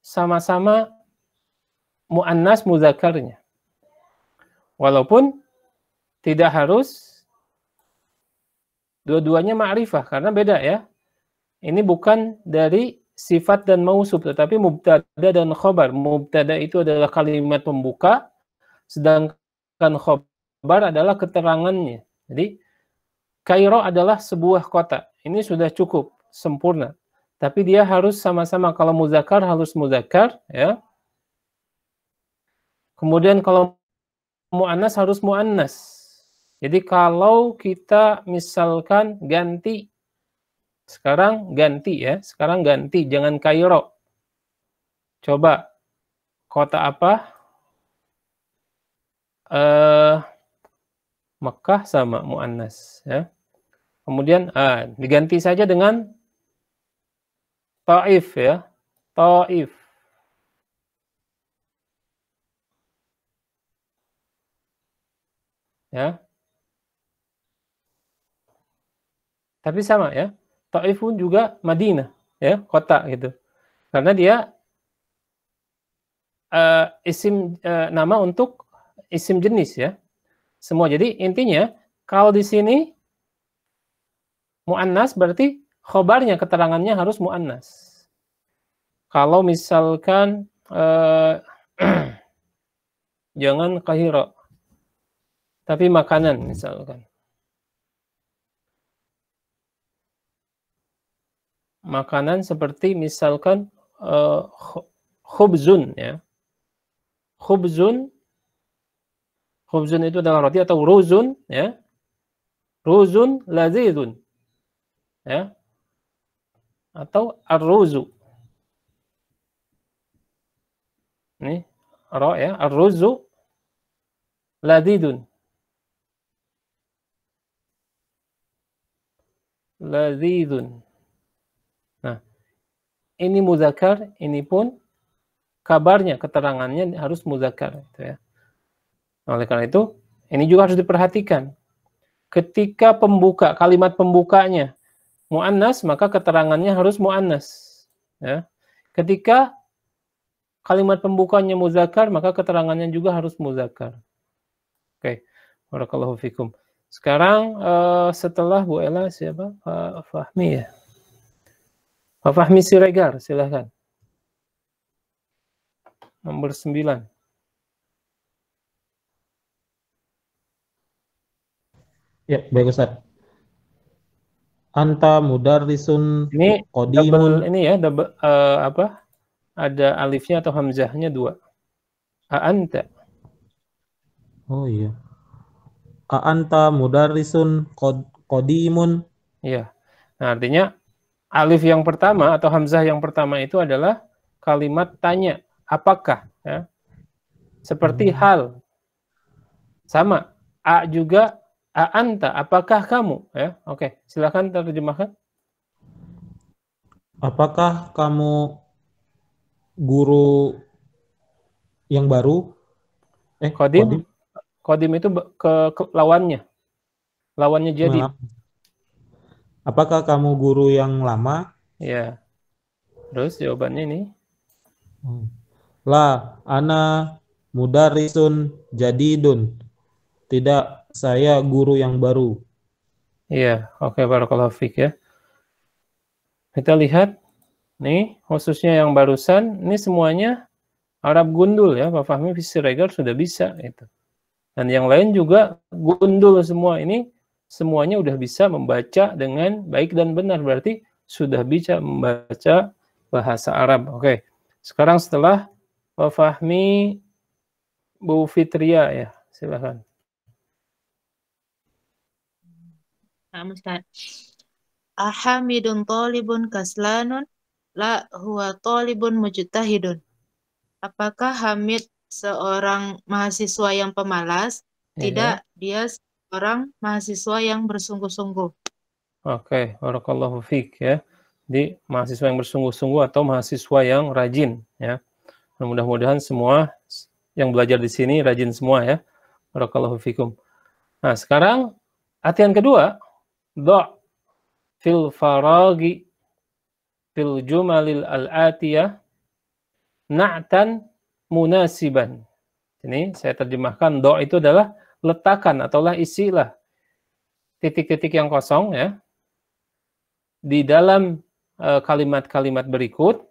sama-sama muannas muzakarnya. Walaupun tidak harus dua-duanya ma'rifah karena beda ya. Ini bukan dari sifat dan mausuf, tetapi mubtada dan khobar. Mubtada itu adalah kalimat pembuka, sedangkan khobar adalah keterangannya. Jadi, Kairo adalah sebuah kota. Ini sudah cukup, sempurna. Tapi dia harus sama-sama, kalau muzakkar harus muzakkar, ya. Kemudian kalau mu'annas harus mu'annas. Jadi kalau kita misalkan ganti, sekarang ganti ya, sekarang ganti, jangan Kairo. Coba, kota apa? Mekah sama mu'annas. Ya. Kemudian diganti saja dengan Taif ya, Taif. Ya. Tapi sama ya. Taif pun juga Madinah, ya, kota gitu. Karena dia isim nama untuk isim jenis ya. Semua. Jadi intinya kalau di sini muannas berarti khobarnya keterangannya harus muannas. Kalau misalkan jangan Kahira, tapi makanan misalkan. Makanan seperti misalkan khubzun ya. Khubzun itu adalah roti atau ruzun ya. Ruzun lazizun. Ya. Atau ar-ruzu. Ini ra ya, ar-ruzu lazidun. Lazidun. Nah, ini muzakkar, ini pun kabarnya, keterangannya harus muzakkar gitu ya. Oleh karena itu, ini juga harus diperhatikan. Ketika pembuka, kalimat pembukanya muannas, maka keterangannya harus muannas. Ya. Ketika kalimat pembukanya muzakkar, maka keterangannya juga harus muzakkar. Oke, barakallahu fikum. Sekarang setelah Bu Ella siapa? Pak Fahmi ya. Pak Fahmi Siregar, silahkan. Nomor 9. Ya, baik Ustaz. Anta mudarrisun Ini qadimun. double ini ya, double apa? Ada alifnya atau hamzahnya 2. Anta. Oh iya. Anta mudarrisun qadimun. Iya. Nah, artinya alif yang pertama atau hamzah yang pertama itu adalah kalimat tanya, apakah ya? Seperti hal. Sama. A juga anta, apakah kamu ya? Oke, silakan terjemahkan. Apakah kamu guru yang baru? Qadim. Qadim itu ke lawannya. Lawannya jadid. Apakah kamu guru yang lama? Ya. Terus jawabannya ini. La ana mudarrisun jadidun. Tidak, saya guru yang baru. Iya, oke, barakallahu fiik ya. Kita lihat nih, khususnya yang barusan, ini semuanya Arab gundul ya, Pak Fahmi Siregar sudah bisa itu. Dan yang lain juga gundul semua. Ini semuanya udah bisa membaca dengan baik dan benar, berarti sudah bisa membaca bahasa Arab. Oke. Sekarang setelah Pak Fahmi Bu Fitria ya, silakan. Nah, Ustaz. Ahamidun talibun kaslanun la huwa talibun mujtahidun. Apakah Hamid seorang mahasiswa yang pemalas? Tidak, dia seorang mahasiswa yang bersungguh-sungguh. Oke, barakallahu fiik ya. Jadi mahasiswa yang bersungguh-sungguh atau mahasiswa yang rajin ya. Mudah-mudahan semua yang belajar di sini rajin semua ya. Barakallahu fikum. Nah, sekarang latihan kedua, do' fil faragi fil jumalil al-atiyah na'tan munasiban. Ini saya terjemahkan, do' itu adalah letakkan ataulah isilah titik-titik yang kosong ya di dalam kalimat-kalimat berikut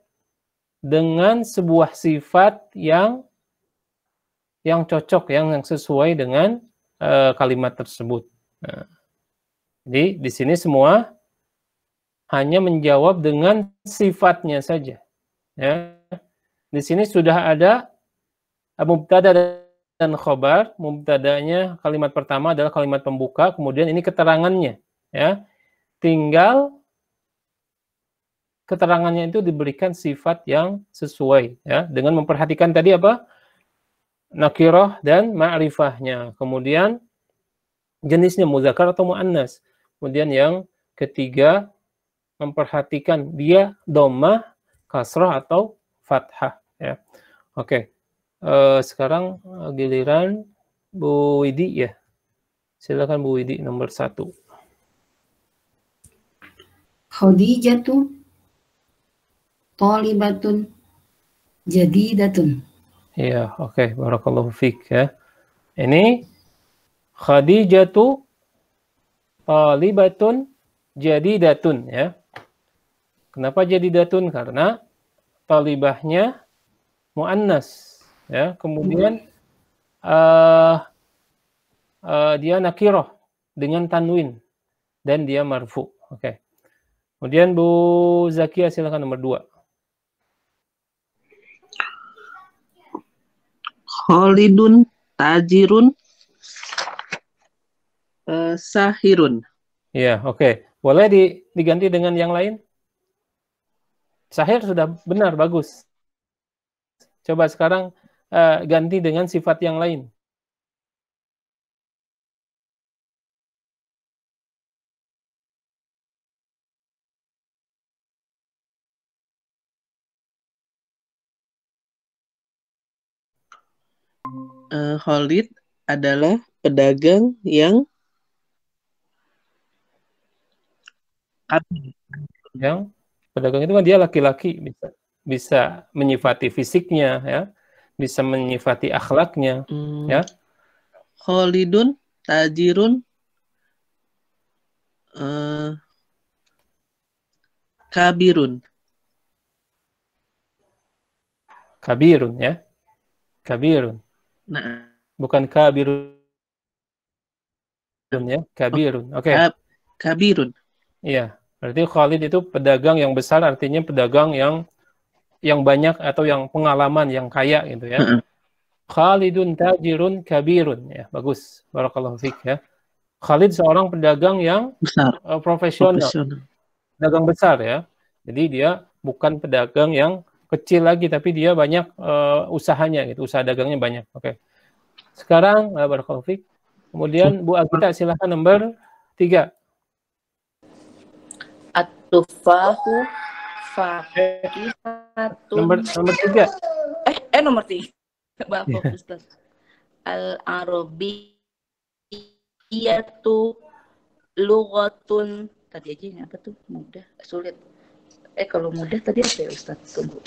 dengan sebuah sifat yang cocok, yang sesuai dengan kalimat tersebut. Nah, jadi di sini semua hanya menjawab dengan sifatnya saja. Ya. Di sini sudah ada mubtada dan khobar. Mubtadanya kalimat pertama adalah kalimat pembuka, kemudian ini keterangannya. Ya. Tinggal keterangannya itu diberikan sifat yang sesuai. Ya. Dengan memperhatikan tadi apa? Nakirah dan ma'rifahnya. Kemudian jenisnya muzakkar atau muannas. Kemudian yang ketiga, memperhatikan dia dhammah, kasrah atau fathah ya. Oke. Sekarang giliran Bu Widi ya. Silakan Bu Widi nomor 1. Khadijatu thalibatun jadidatun. Iya, oke, barakallahu fiik ya. Ini Khadijatu thalibatun jadidatun ya. Kenapa jadidatun? Karena talibahnya muannas ya. Kemudian dia nakirah dengan tanwin dan dia marfu. Oke. Kemudian Bu Zakia silakan nomor 2. Khalidun tajirun sahirun. Iya, oke. Boleh diganti dengan yang lain? Sahir sudah benar, bagus. Coba sekarang ganti dengan sifat yang lain. Khalid adalah pedagang yang pedagang itu kan dia laki-laki bisa. bisa menyifati fisiknya, ya, bisa menyifati akhlaknya, ya. Khalidun, tajirun, kabirun. Kabirun, ya. Kabirun. Nah, bukan kabirun, ya. Kabirun. Oke. Kabirun. Iya. Berarti Khalid itu pedagang yang besar, artinya pedagang yang banyak atau yang pengalaman, yang kaya gitu ya. Khalidun tajirun kabirun, ya. Bagus. Barakallahu fiik, ya. Khalid seorang pedagang yang besar, profesional. Pedagang besar, ya. Jadi dia bukan pedagang yang kecil lagi, tapi dia banyak usahanya gitu, usaha dagangnya banyak. Oke. Sekarang barakallahu fiik. Kemudian Bu Agita silakan nomor 3. At-tufahu fakihatun. Nomor 3. Nomor 3. Maaf, Ustaz. Al-Arabiyyatu lughatun. Tadi aja ini apa tuh? Mudah, sulit. Kalau mudah tadi apa ya, Ustaz? Tunggu.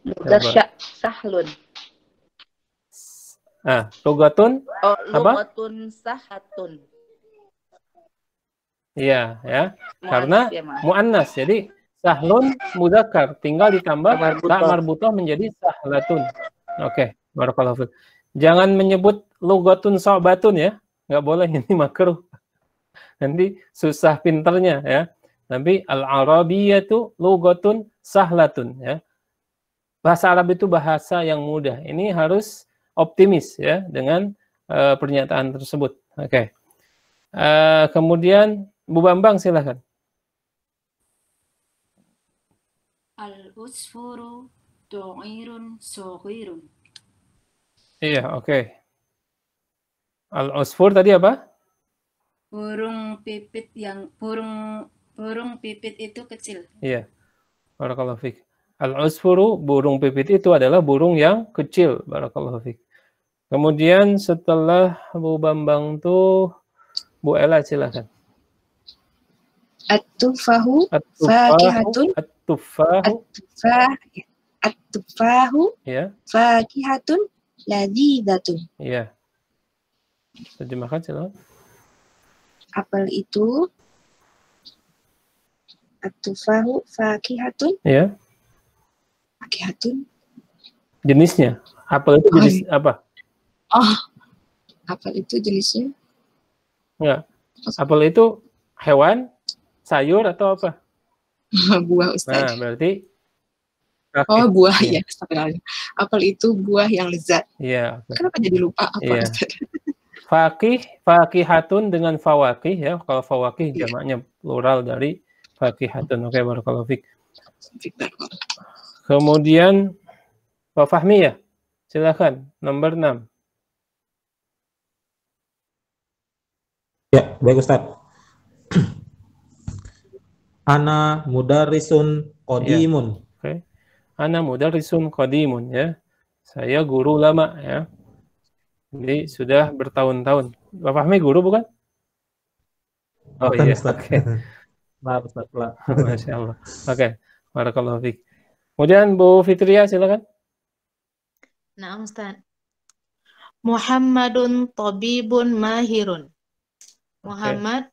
Mudah sahlun. Lughatun lughatun sahatun. Iya, ya. Karena muannas. Jadi sahlun mudzakkar, tinggal ditambah ta marbutah menjadi sahlatun. Oke, barakallahu fiik. Jangan menyebut lughatun so'batun, ya. Nggak boleh, ini makruh. Nanti susah pinternya, ya. Tapi al-arabiyyatu lughatun sahlatun, ya. Bahasa Arab itu bahasa yang mudah. Ini harus optimis, ya, dengan pernyataan tersebut. Oke. Kemudian Bu Bambang silakan. Al-usfuru tu'irun sughirun. Iya, oke. Al-usfur tadi apa? Burung pipit itu kecil. Iya. Barakallahu fiik. Al-usfuru, burung pipit itu adalah burung yang kecil. Barakallahu fiik. Kemudian setelah Bu Bambang tuh Bu Ella silakan. At-tufahu fakihatun. At-tufahu ya. Fakihatun ladzidatun. Iya. Terjemahkan silakan. Apel itu at-tufahu fakihatun. Iya. Fakihatun. Jenisnya. Apel itu jenis apa? Apel itu jenisnya? Enggak. Apel itu hewan, sayur atau apa? Buah, Ustaz. Nah, berarti buah ya. Apel itu buah yang lezat. Iya. Kenapa jadi lupa apa, iya. Ustaz? Fakihatun dengan fawakih, ya. Kalau fawakih jamaknya plural dari fakihatun. Oke, barakallahu fiik. Kemudian Pak Fahmi, ya. Silakan nomor 6. Ya, baik Ustaz. Ana mudarrisun qadimun. Ya. Oke. Ana mudarrisun qadimun, ya. Saya guru lama, ya. Jadi sudah bertahun-tahun. Pak Fahmi guru bukan? Oh bukan, iya, Ustaz. Oke. Maaf Ustaz, Masya Allah. Oke, barakallahu fiik. Kemudian Bu Fitria silakan. Nah, Ustaz. Muhammadun tabibun mahirun. Muhammad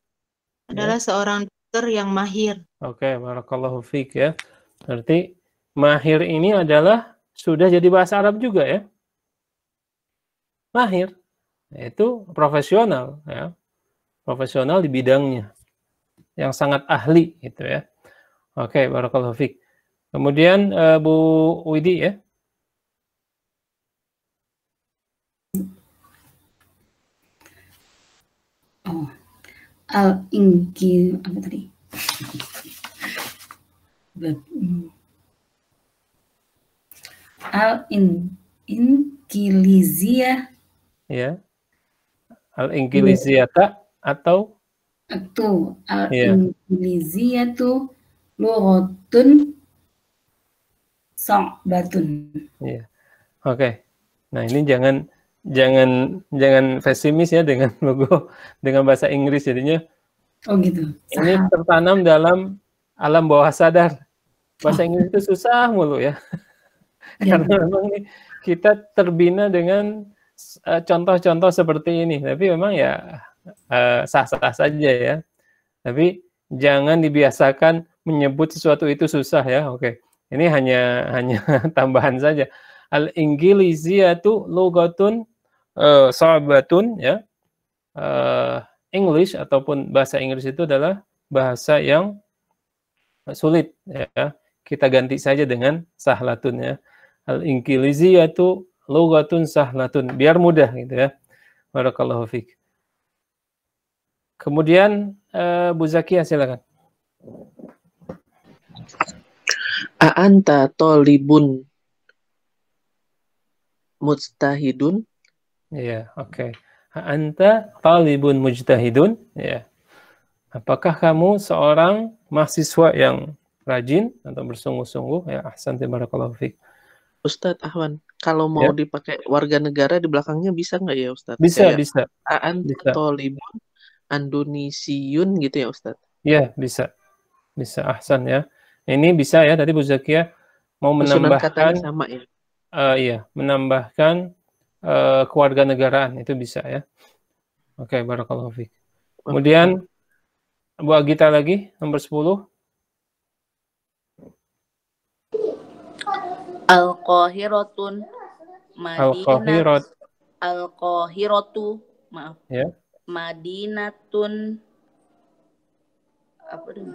adalah seorang dokter yang mahir. Oke, barakallahu fiik, ya. Berarti mahir ini adalah sudah jadi bahasa Arab juga, ya. Mahir itu profesional, ya. Profesional di bidangnya. Yang sangat ahli gitu, ya. Oke, barakallahu fiik. Kemudian Bu Widi, ya. Al-Inqil apa tadi? Al-Inqiliziyah. Ya. Al-Inqiliziyata atau al-Inqiliziyatu lughatun sa'batun. Iya. Oke. Nah, ini jangan pesimis, ya, dengan bahasa Inggris jadinya. Oh gitu. Ini tertanam dalam alam bawah sadar. bahasa Inggris itu susah mulu ya. Karena memang nih kita terbina dengan contoh-contoh seperti ini. Tapi memang ya sah-sah saja ya. Tapi jangan dibiasakan menyebut sesuatu itu susah ya. Oke. Ini hanya tambahan saja. Al-Inggiliziyatu lughatun sha'batun ya. English ataupun bahasa Inggris itu adalah bahasa yang sulit ya. Kita ganti saja dengan sahlatun ya. Al-Inggiliziyatu lughatun sahlatun, biar mudah gitu ya. Barakallahu fiik. Kemudian Bu Zakia silakan. A'anta tolibun mujtahidun? Iya, oke. A'anta talibun mujtahidun? Ya. Apakah kamu seorang mahasiswa yang rajin atau bersungguh-sungguh? Ya, ahsanti barakallahu fiik. Ustadz Ahwan, kalau mau dipakai warga negara di belakangnya bisa nggak ya Ustadz? Bisa, bisa. A'anta tolibun Indonesiun gitu ya Ustadz? Iya, bisa. Bisa, ahsan ya. Ini bisa ya, tadi Bu Zakia mau menambahkan sama ya. Iya, menambahkan kewarganegaraan itu bisa ya. Oke, barakallahu fiik. Kemudian Bu Agita lagi nomor 10. Al-Qahiratun Madinat Al-Qahiratu, maaf. Ya. Madinatun apa dong?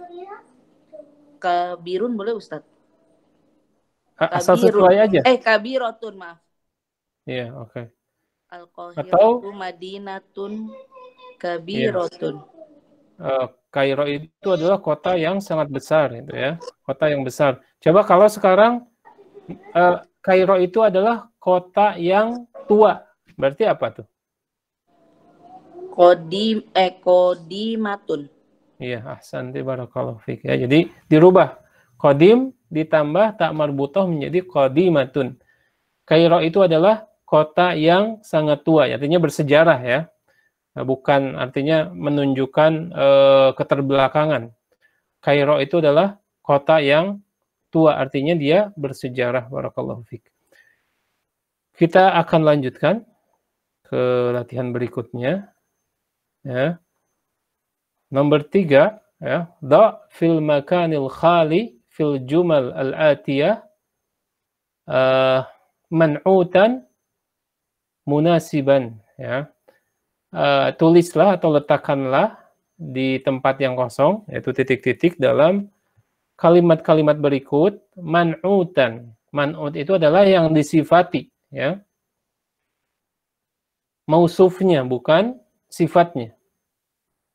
Kabirun boleh Ustadz? Asal sesuai aja. Kabiratun, maaf. Iya, oke. Al-Qahiratu Madinatun Kabiratun. Kairo itu adalah kota yang sangat besar itu ya. Kota yang besar. Coba kalau sekarang Kairo itu adalah kota yang tua. Berarti apa tuh? Qodimatun. Iya, ahsanti barakallahu fiik ya. Jadi dirubah. Qadim ditambah tak marbutoh menjadi qodimatun. Kairo itu adalah kota yang sangat tua, artinya bersejarah ya. Bukan artinya menunjukkan keterbelakangan. Kairo itu adalah kota yang tua, artinya dia bersejarah. Barakallahu fiik. Kita akan lanjutkan ke latihan berikutnya. Ya. Nomor 3 ya, da fil makanil khali fil jumal al-atiyah man'utan munasiban ya. Tulislah atau letakkanlah di tempat yang kosong, yaitu titik-titik dalam kalimat-kalimat berikut man'utan. Man'ut itu adalah yang disifati ya. Mausufnya bukan sifatnya.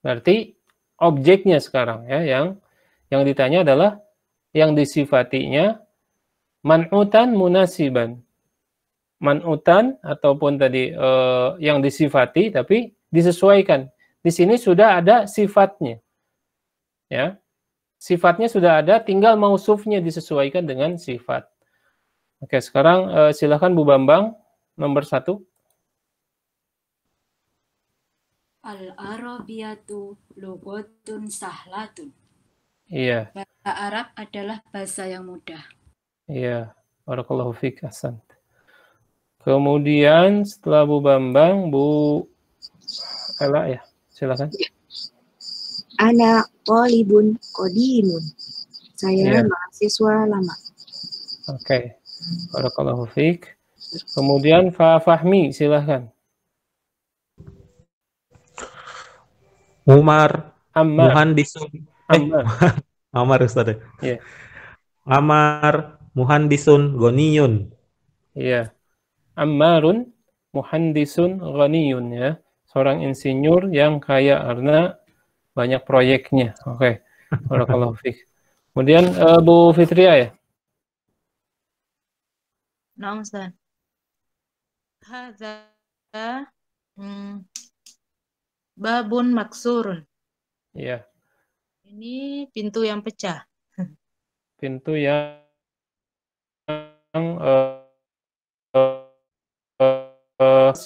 Berarti objeknya sekarang ya, yang ditanya adalah yang disifatinya man'utan munasiban. Man'utan ataupun tadi yang disifati tapi disesuaikan. Di sini sudah ada sifatnya. Ya. Sifatnya sudah ada, tinggal mausufnya disesuaikan dengan sifat. Oke, sekarang silakan Bu Bambang nomor 1. Al-Arabiyatu lughatun sahlatun. Iya. Bahasa Arab adalah bahasa yang mudah. Iya. Barakallahu fiik, ahsan. Kemudian setelah Bu Bambang, Bu Ella ya, silakan. Ana talibun qadimun. Saya mahasiswa lama. Oke. Barakallahu fiik. Kemudian Fa Fahmi, silakan. Umar Ammar. Muhandisun. Ammar Ustaz. Iya. Ammar Muhandisun Ghaniyun. Iya. Ammarun muhandisun ghaniyun ya. Seorang insinyur yang kaya karena banyak proyeknya. Oke. Barakallahu fiik. Kemudian Bu Fitria ya. Nah, Ustaz. Hadza babun maksurun. Iya. Ini pintu yang pecah. Pintu yang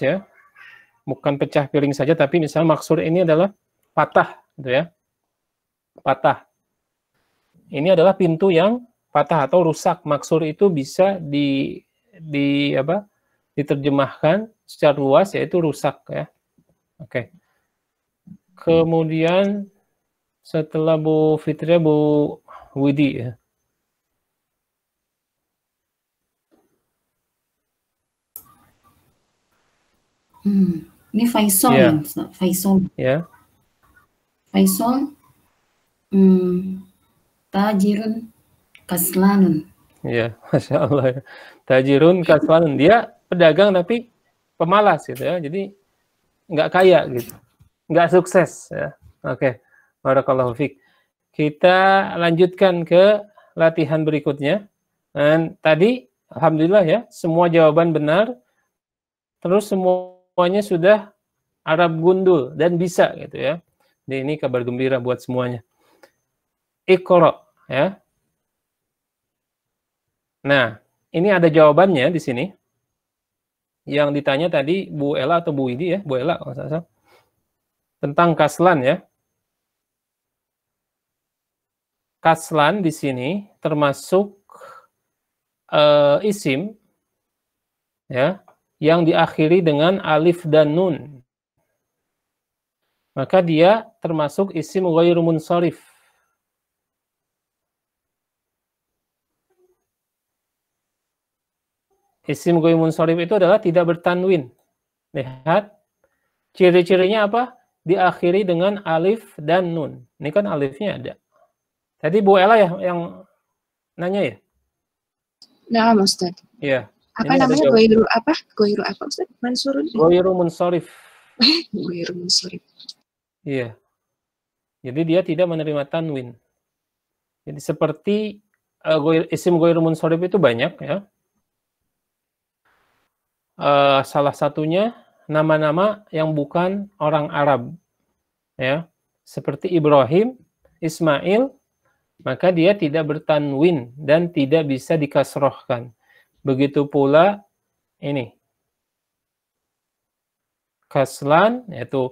ya. Bukan pecah piring saja, tapi misalnya maksur ini adalah patah, gitu ya. Patah. Ini adalah pintu yang patah atau rusak. Maksur itu bisa diterjemahkan secara luas, yaitu rusak ya. Oke. Kemudian setelah Bu Fitria, Bu Widi ya. Ini Faisal Ya. ya, Ustaz? Faisal. Ya. Faisal, tajirun kaslanun. Ya, Masya Allah ya. Tajirun kaslanun. Dia pedagang tapi pemalas gitu ya. Jadi nggak kaya gitu. Nggak sukses ya. Oke. Barakallahu fiik. Kita lanjutkan ke latihan berikutnya. Dan tadi alhamdulillah ya, semua jawaban benar. Terus semuanya sudah Arab gundul dan bisa gitu ya. Jadi ini kabar gembira buat semuanya. Iqra ya. Nah, ini ada jawabannya di sini. Yang ditanya tadi Bu Ella atau Bu Widi ya, Bu Ella kalau saya salah. Tentang kaslan ya. Kaslan di sini termasuk isim ya, yang diakhiri dengan alif dan nun. Maka dia termasuk isim ghairu munsharif. Isim ghairu munsharif itu adalah tidak bertanwin. Lihat, ciri-cirinya apa? Diakhiri dengan alif dan nun. Ini kan alifnya ada. Tadi Bu Ella ya yang nanya ya? Nah, Ustaz. Iya. Apa namanya? Ghairu apa? Ghairu apa, Ustaz? Mansurun? Ghairu munsharif. Ghairu munsharif. Iya. Jadi dia tidak menerima tanwin. Jadi seperti isim ghairu munsharif itu banyak ya. Salah satunya nama-nama yang bukan orang Arab ya, seperti Ibrahim, Ismail, maka dia tidak bertanwin dan tidak bisa dikasrohkan. Begitu pula ini kaslan, yaitu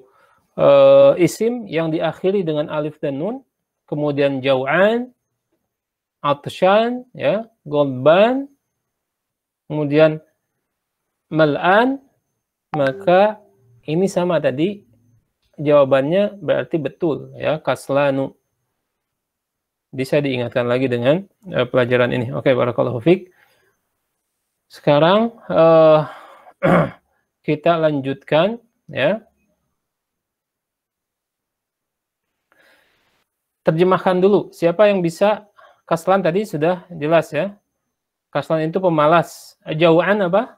isim yang diakhiri dengan alif dan nun, kemudian jau'an, atsyan ya, golban, kemudian mal'an, maka ini sama tadi jawabannya berarti betul ya, kaslanu. Bisa diingatkan lagi dengan pelajaran ini. Oke, barakallahu fiik. Sekarang kita lanjutkan ya. Terjemahkan dulu. Siapa yang bisa? Kaslan tadi sudah jelas ya. Kaslan itu pemalas. Jau'an apa?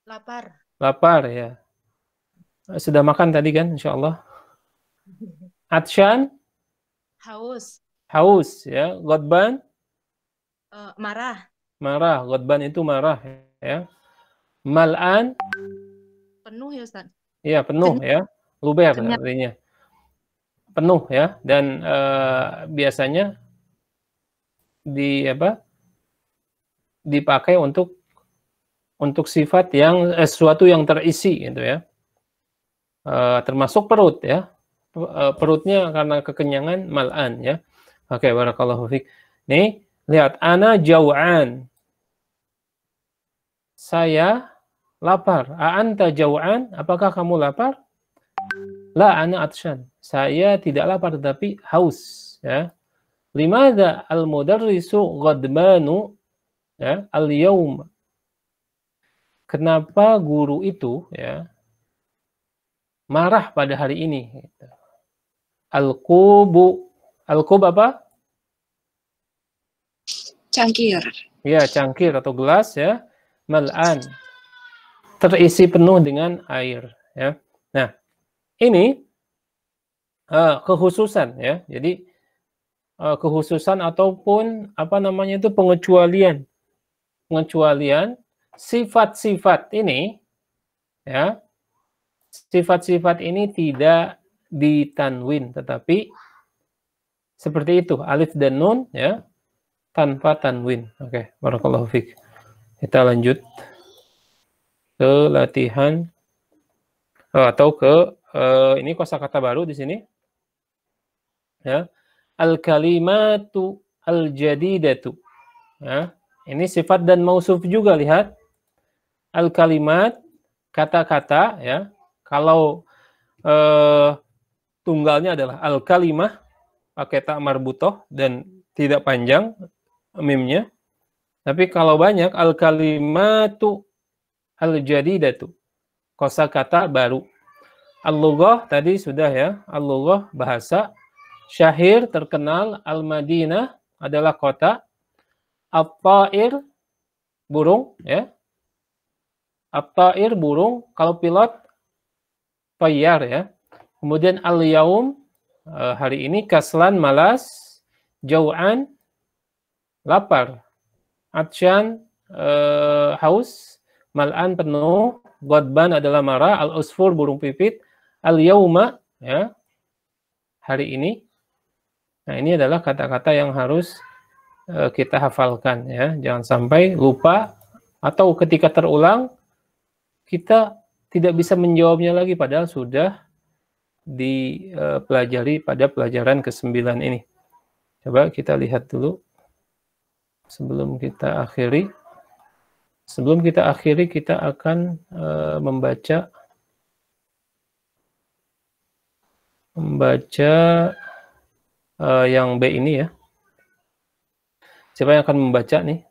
Lapar. Lapar ya. Sudah makan tadi kan insyaallah. Atsyan? Haus. Haus ya. Ghadban? Marah. Marah. Ghadban itu marah ya. Mal'an? Penuh ya, Ustaz? Iya, penuh ya. Luber artinya. Penuh ya, dan biasanya dipakai untuk sifat yang sesuatu yang terisi gitu ya. Termasuk perut ya. Perutnya karena kekenyangan mal'an ya. Oke, barakallahu fiik. Nih, lihat ana jau'an. Saya lapar. A'anta jau'an? Apakah kamu lapar? La ana atsyan. Saya tidak lapar tetapi haus ya. Limadza al-mudarrisu ghadmanu ya al-yaum. Kenapa guru itu ya marah pada hari ini gitu. Al-qubu. Al-qub apa? Cangkir. Ya, cangkir atau gelas ya. Mal'an. Terisi penuh dengan air ya. Nah, ini kekhususan ya. Jadi kekhususan ataupun apa namanya itu pengecualian. Pengecualian sifat-sifat ini ya. Sifat-sifat ini tidak ditanwin tetapi seperti itu, alif dan nun ya, tanpa tanwin. Oke, barakallahu fiik. Kita lanjut ke latihan atau ke ini kosakata baru di sini. Ya. Al-kalimatu al-jadidatu. ya. Ini sifat dan mausuf juga, lihat. Al-kalimat, kata-kata, ya. Kalau tunggalnya adalah al-kalimah, pakai ta marbutoh dan tidak panjang mimnya. Tapi kalau banyak, al-kalimatu al-jadidatu, kosakata baru. Al-lughah tadi sudah ya, al-lughah bahasa. Syahir terkenal, al-Madinah adalah kota. At-ta'ir burung ya. At-ta'ir burung, kalau pilot tayyar ya. Kemudian al-yaum hari ini, kaslan malas, jau'an lapar, atsyan haus, mal'an penuh, godban adalah marah, al-usfur burung pipit, al-yauma ya hari ini. Nah, ini adalah kata-kata yang harus kita hafalkan ya. Jangan sampai lupa atau ketika terulang kita tidak bisa menjawabnya lagi padahal sudah dipelajari pada pelajaran ke-9 ini. Coba kita lihat dulu sebelum kita akhiri. Sebelum kita akhiri, kita akan membaca yang B ini ya. Siapa yang akan membaca nih?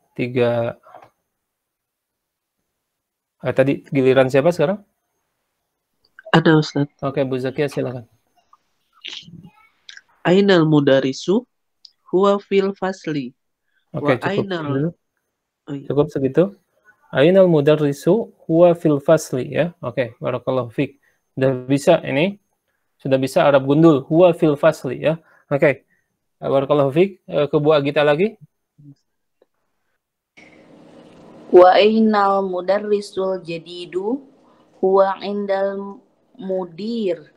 Tadi giliran siapa sekarang? Ada Ustaz. Oke, Bu Zakia silakan. Ainal mudarisu huwa fil fasli. Oke, cukup segitu. Ainal mudarrisu huwa fil fasli ya. Oke, barakallahu fiik. Sudah bisa Arab gundul, huwa fil fasli ya. Oke. Barakallahu fiik. Ke Bu Agita lagi. Wa ainal mudarrisul jadidu huwa indal mudir.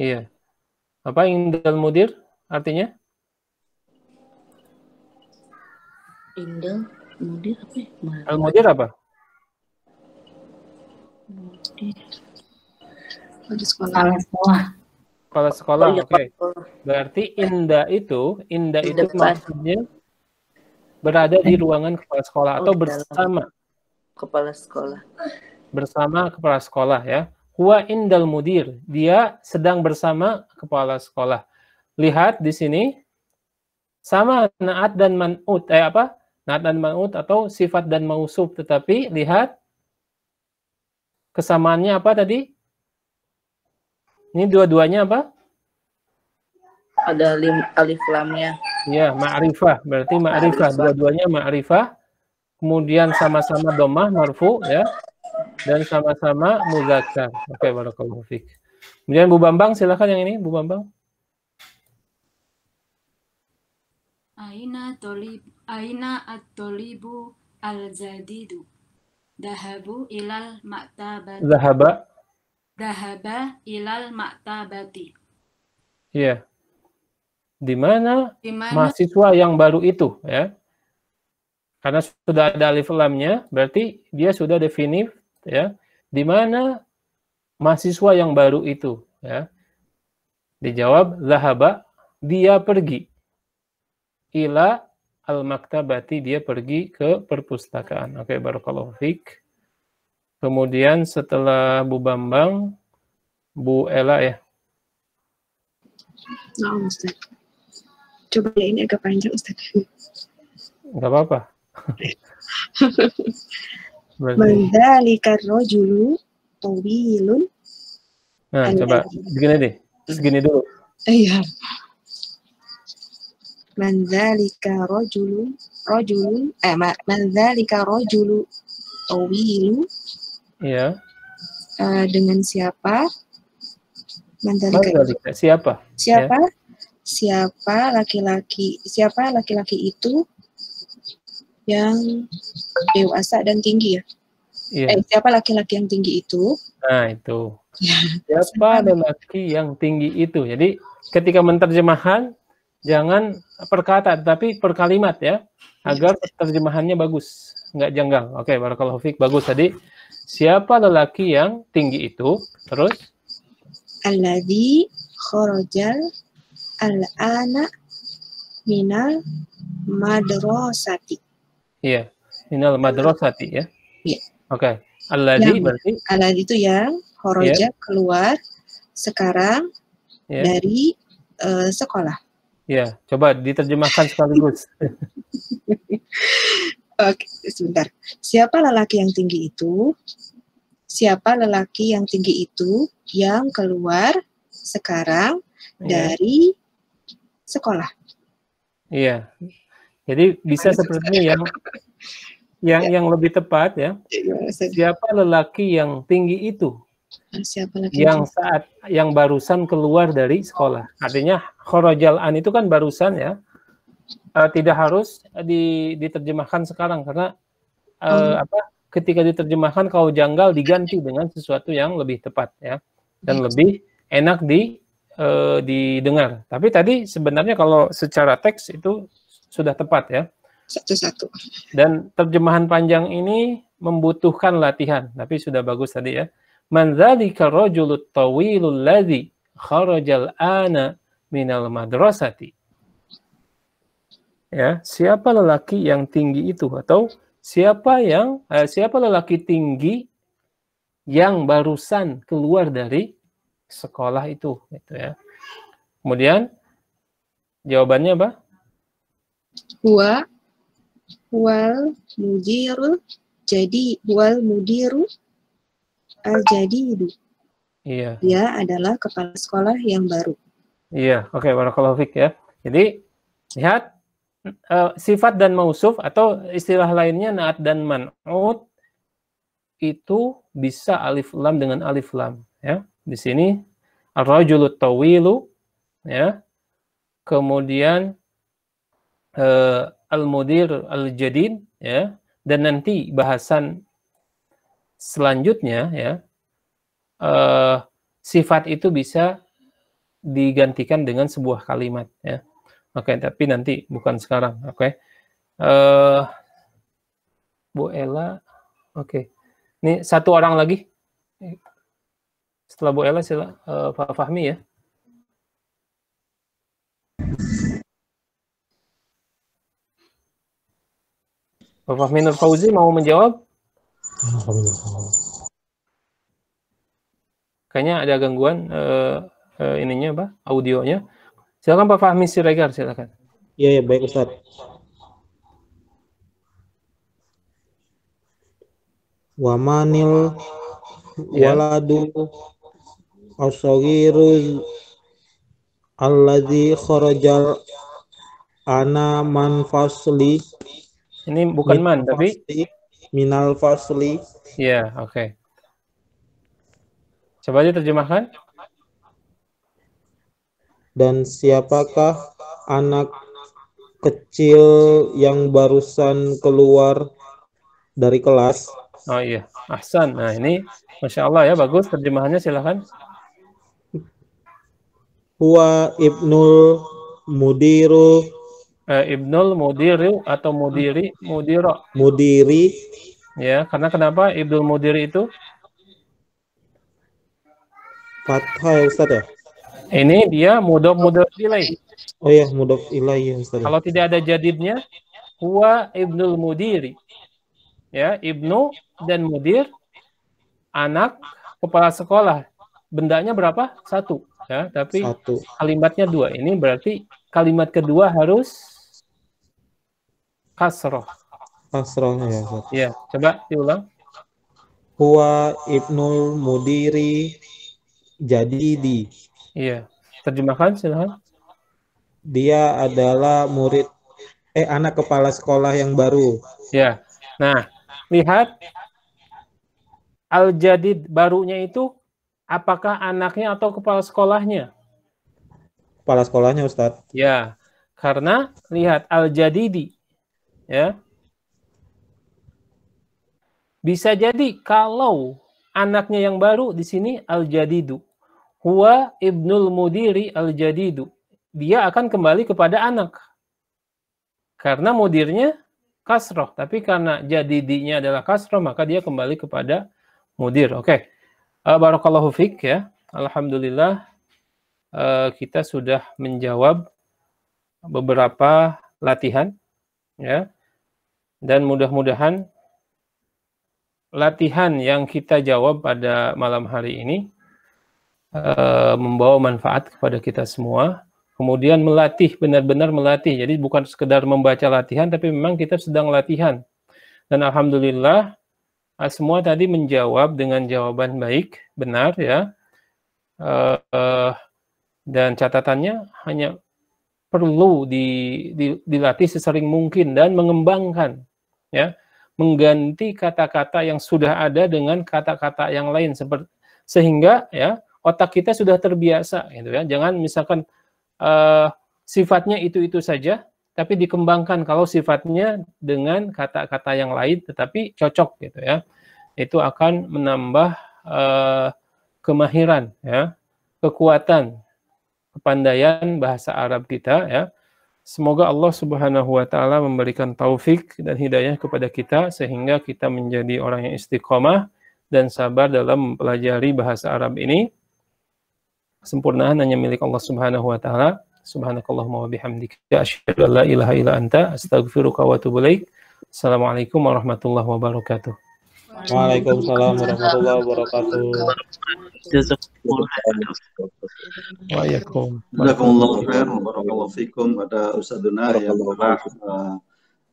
Iya. Apa indal mudir artinya? Indal mudir apa ya? Al-mudir apa? Mudir. Kepala sekolah, Oh, iya, oke. Berarti inda itu maksudnya berada di ruangan kepala sekolah atau bersama kepala sekolah. Bersama kepala sekolah ya. Huwa indal mudir, dia sedang bersama kepala sekolah. Lihat di sini sama naat dan man'ut, naat dan man'ut atau sifat dan mausuf, tetapi lihat kesamaannya apa tadi? Ini dua-duanya apa? Ada alif lamnya. Ya, ma'rifah. Berarti ma'rifah. Dua-duanya ma'rifah. Kemudian sama-sama dhammah marfu ya. Dan sama-sama muzakkar. Oke, barakallahu fiik. Kemudian Bu Bambang silakan yang ini, Bu Bambang. Aina at-tolibu al-jadidu. Dahabu ilal maktabati. Dahaba ilal maktabati. Iya. Di mana mahasiswa yang baru itu ya. Karena sudah ada alif lamnya, berarti dia sudah definitif ya. Di mana mahasiswa yang baru itu ya. Dijawab zahaba, dia pergi. Ila al-maktabati, dia pergi ke perpustakaan. Oke, barakallahu fiik. Kemudian setelah Bu Bambang, Bu Ella ya. Nah, Ustaz. Coba ini agak panjang, Ustaz. Enggak apa-apa. Mandalika rajulu tawilun. Nah, coba begini deh. Segini dulu. Iya. Mandalika rajulu mandalika rajulu tawilu. Iya. Dengan siapa? Mandalika siapa? Siapa? Ya. Siapa laki-laki itu yang dewasa dan tinggi ya? Iya. Siapa laki-laki yang tinggi itu? Nah, itu. Siapa laki yang tinggi itu? Jadi, ketika menerjemahkan jangan per kata, tapi per kalimat ya, agar terjemahannya bagus, nggak janggal. Oke, barakallahu fiik, bagus tadi. Siapa lelaki yang tinggi itu? Terus? Alladzi kharajal al-ana minal madrasati. Iya. Minal madrasati ya. Iya. Oke. Alladzi Yang berarti alladzi itu yang kharaja keluar sekarang dari sekolah. Ya, coba diterjemahkan sekaligus. Oke, sebentar. Siapa lelaki yang tinggi itu? Siapa lelaki yang tinggi itu yang keluar sekarang dari sekolah? Iya. Jadi bisa seperti yang lebih tepat ya. Siapa lelaki yang tinggi itu? Siapa lagi yang barusan keluar dari sekolah. Artinya kharajal an itu kan barusan ya. Tidak harus diterjemahkan sekarang karena ketika diterjemahkan kalau janggal diganti dengan sesuatu yang lebih tepat ya dan lebih enak didengar. Tapi tadi sebenarnya kalau secara teks itu sudah tepat ya. Satu-satu. Dan terjemahan panjang ini membutuhkan latihan, tapi sudah bagus tadi ya. Man dzalika rajulut tawilul ladzi kharajal ana minal madrasati. Ya, siapa lelaki yang tinggi itu atau siapa lelaki tinggi yang barusan keluar dari sekolah itu gitu ya. Kemudian jawabannya apa? Wal mudiru, jadi wal mudiru al-jadidu. Iya. Dia adalah kepala sekolah yang baru. Iya, oke, barakallahu fik ya. Jadi lihat sifat dan mausuf atau istilah lainnya naat dan man'ut itu bisa alif lam dengan alif lam ya. Di sini ar-rajulut tawilu ya. Kemudian al-mudir al-jadid ya, dan nanti bahasan selanjutnya ya sifat itu bisa digantikan dengan sebuah kalimat ya. Oke, tapi nanti bukan sekarang. Oke. Bu Ella. Oke. Ini satu orang lagi. Setelah Bu Ella Pak Fahmi ya. Pak Fahmi Nur Fauzi mau menjawab? Kayaknya ada gangguan ininya apa? Audionya. Silakan Pak Fahmi Siregar, silakan. Iya, ya, baik Ustaz. Wamanil waladu as-saghiru alladzi kharajal ana man fasli. Ini bukan man tapi minal fasli. Iya, oke. Coba diterjemahkan. Dan siapakah anak kecil yang barusan keluar dari kelas? Oh iya, ahsan. Nah ini, Masya Allah ya, bagus terjemahannya, silakan. Huwa ibnul mudiru. Ibnul mudiri atau mudiri, mudiro. Mudiri. Ya, karena kenapa ibnul mudiri itu? Fathah ya Ustaz ya? Ini dia mudhof ilaih. Oh ya, mudhof ilaih ya Ustaz. Kalau tidak ada jadidnya, huwa ibnul mudiri. Ya, ibnu dan mudir, anak kepala sekolah. Bendanya berapa? Satu. Ya, tapi kalimatnya dua. Ini berarti kalimat kedua harus kasroh. Kasroh ya Ustaz. Ya, coba diulang. Huwa ibnul mudiri jadidi. Iya, terjemahkan silahkan. Dia adalah anak kepala sekolah yang baru. Ya, nah lihat al-jadid barunya itu apakah anaknya atau kepala sekolahnya? Kepala sekolahnya Ustadz. Ya, karena lihat al-jadidi, ya. Bisa jadi kalau anaknya yang baru di sini al-jadidu. Huwa ibnul mudiri al-jadidu. Dia akan kembali kepada anak. Karena mudirnya kasroh. Tapi karena jadidinya adalah kasroh, maka dia kembali kepada mudir. Oke. Barakallahu fiik ya. Alhamdulillah kita sudah menjawab beberapa latihan. Ya. Dan mudah-mudahan latihan yang kita jawab pada malam hari ini membawa manfaat kepada kita semua. Kemudian melatih, benar-benar melatih. Jadi bukan sekedar membaca latihan, tapi memang kita sedang latihan. Dan alhamdulillah semua tadi menjawab dengan jawaban baik, benar ya. Dan catatannya hanya perlu dilatih sesering mungkin dan mengembangkan, ya, mengganti kata-kata yang sudah ada dengan kata-kata yang lain, sehingga ya otak kita sudah terbiasa, gitu ya. Jangan misalkan sifatnya itu saja, tapi dikembangkan kalau sifatnya dengan kata-kata yang lain, tetapi cocok, gitu ya. Itu akan menambah kemahiran, ya, kekuatan, kepandaian bahasa Arab kita, ya. Semoga Allah Subhanahu wa taala memberikan taufik dan hidayah kepada kita sehingga kita menjadi orang yang istiqomah dan sabar dalam mempelajari bahasa Arab ini. Kesempurnaan hanya milik Allah Subhanahu wa taala. Subhanakallahumma wa bihamdika asyhadu an la ilaha illa anta astaghfiruka wa atubu ilaik. Assalamualaikum warahmatullahi wabarakatuh. Waalaikumsalam warahmatullahi wabarakatuh. Jazakumullahu khairan barakallahu fikum pada Ustadzuna yang telah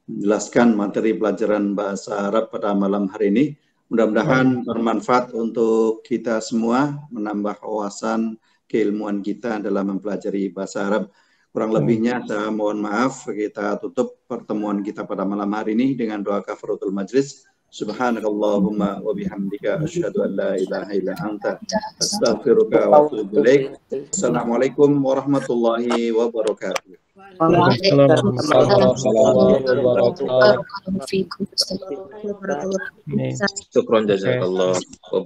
menjelaskan materi pelajaran bahasa Arab pada malam hari ini. Mudah-mudahan bermanfaat untuk kita semua, menambah wawasan keilmuan kita dalam mempelajari bahasa Arab. Kurang lebihnya saya mohon maaf. Kita tutup pertemuan kita pada malam hari ini dengan doa kafaratul majlis. Subhanakallahumma wa bihamdika asyhadu an la ilaha illa anta astaghfiruka wa atubu ilaik. Assalamualaikum warahmatullahi wabarakatuh. Waalaikumsalam warahmatullahi wabarakatuh. Syukran jazakallah.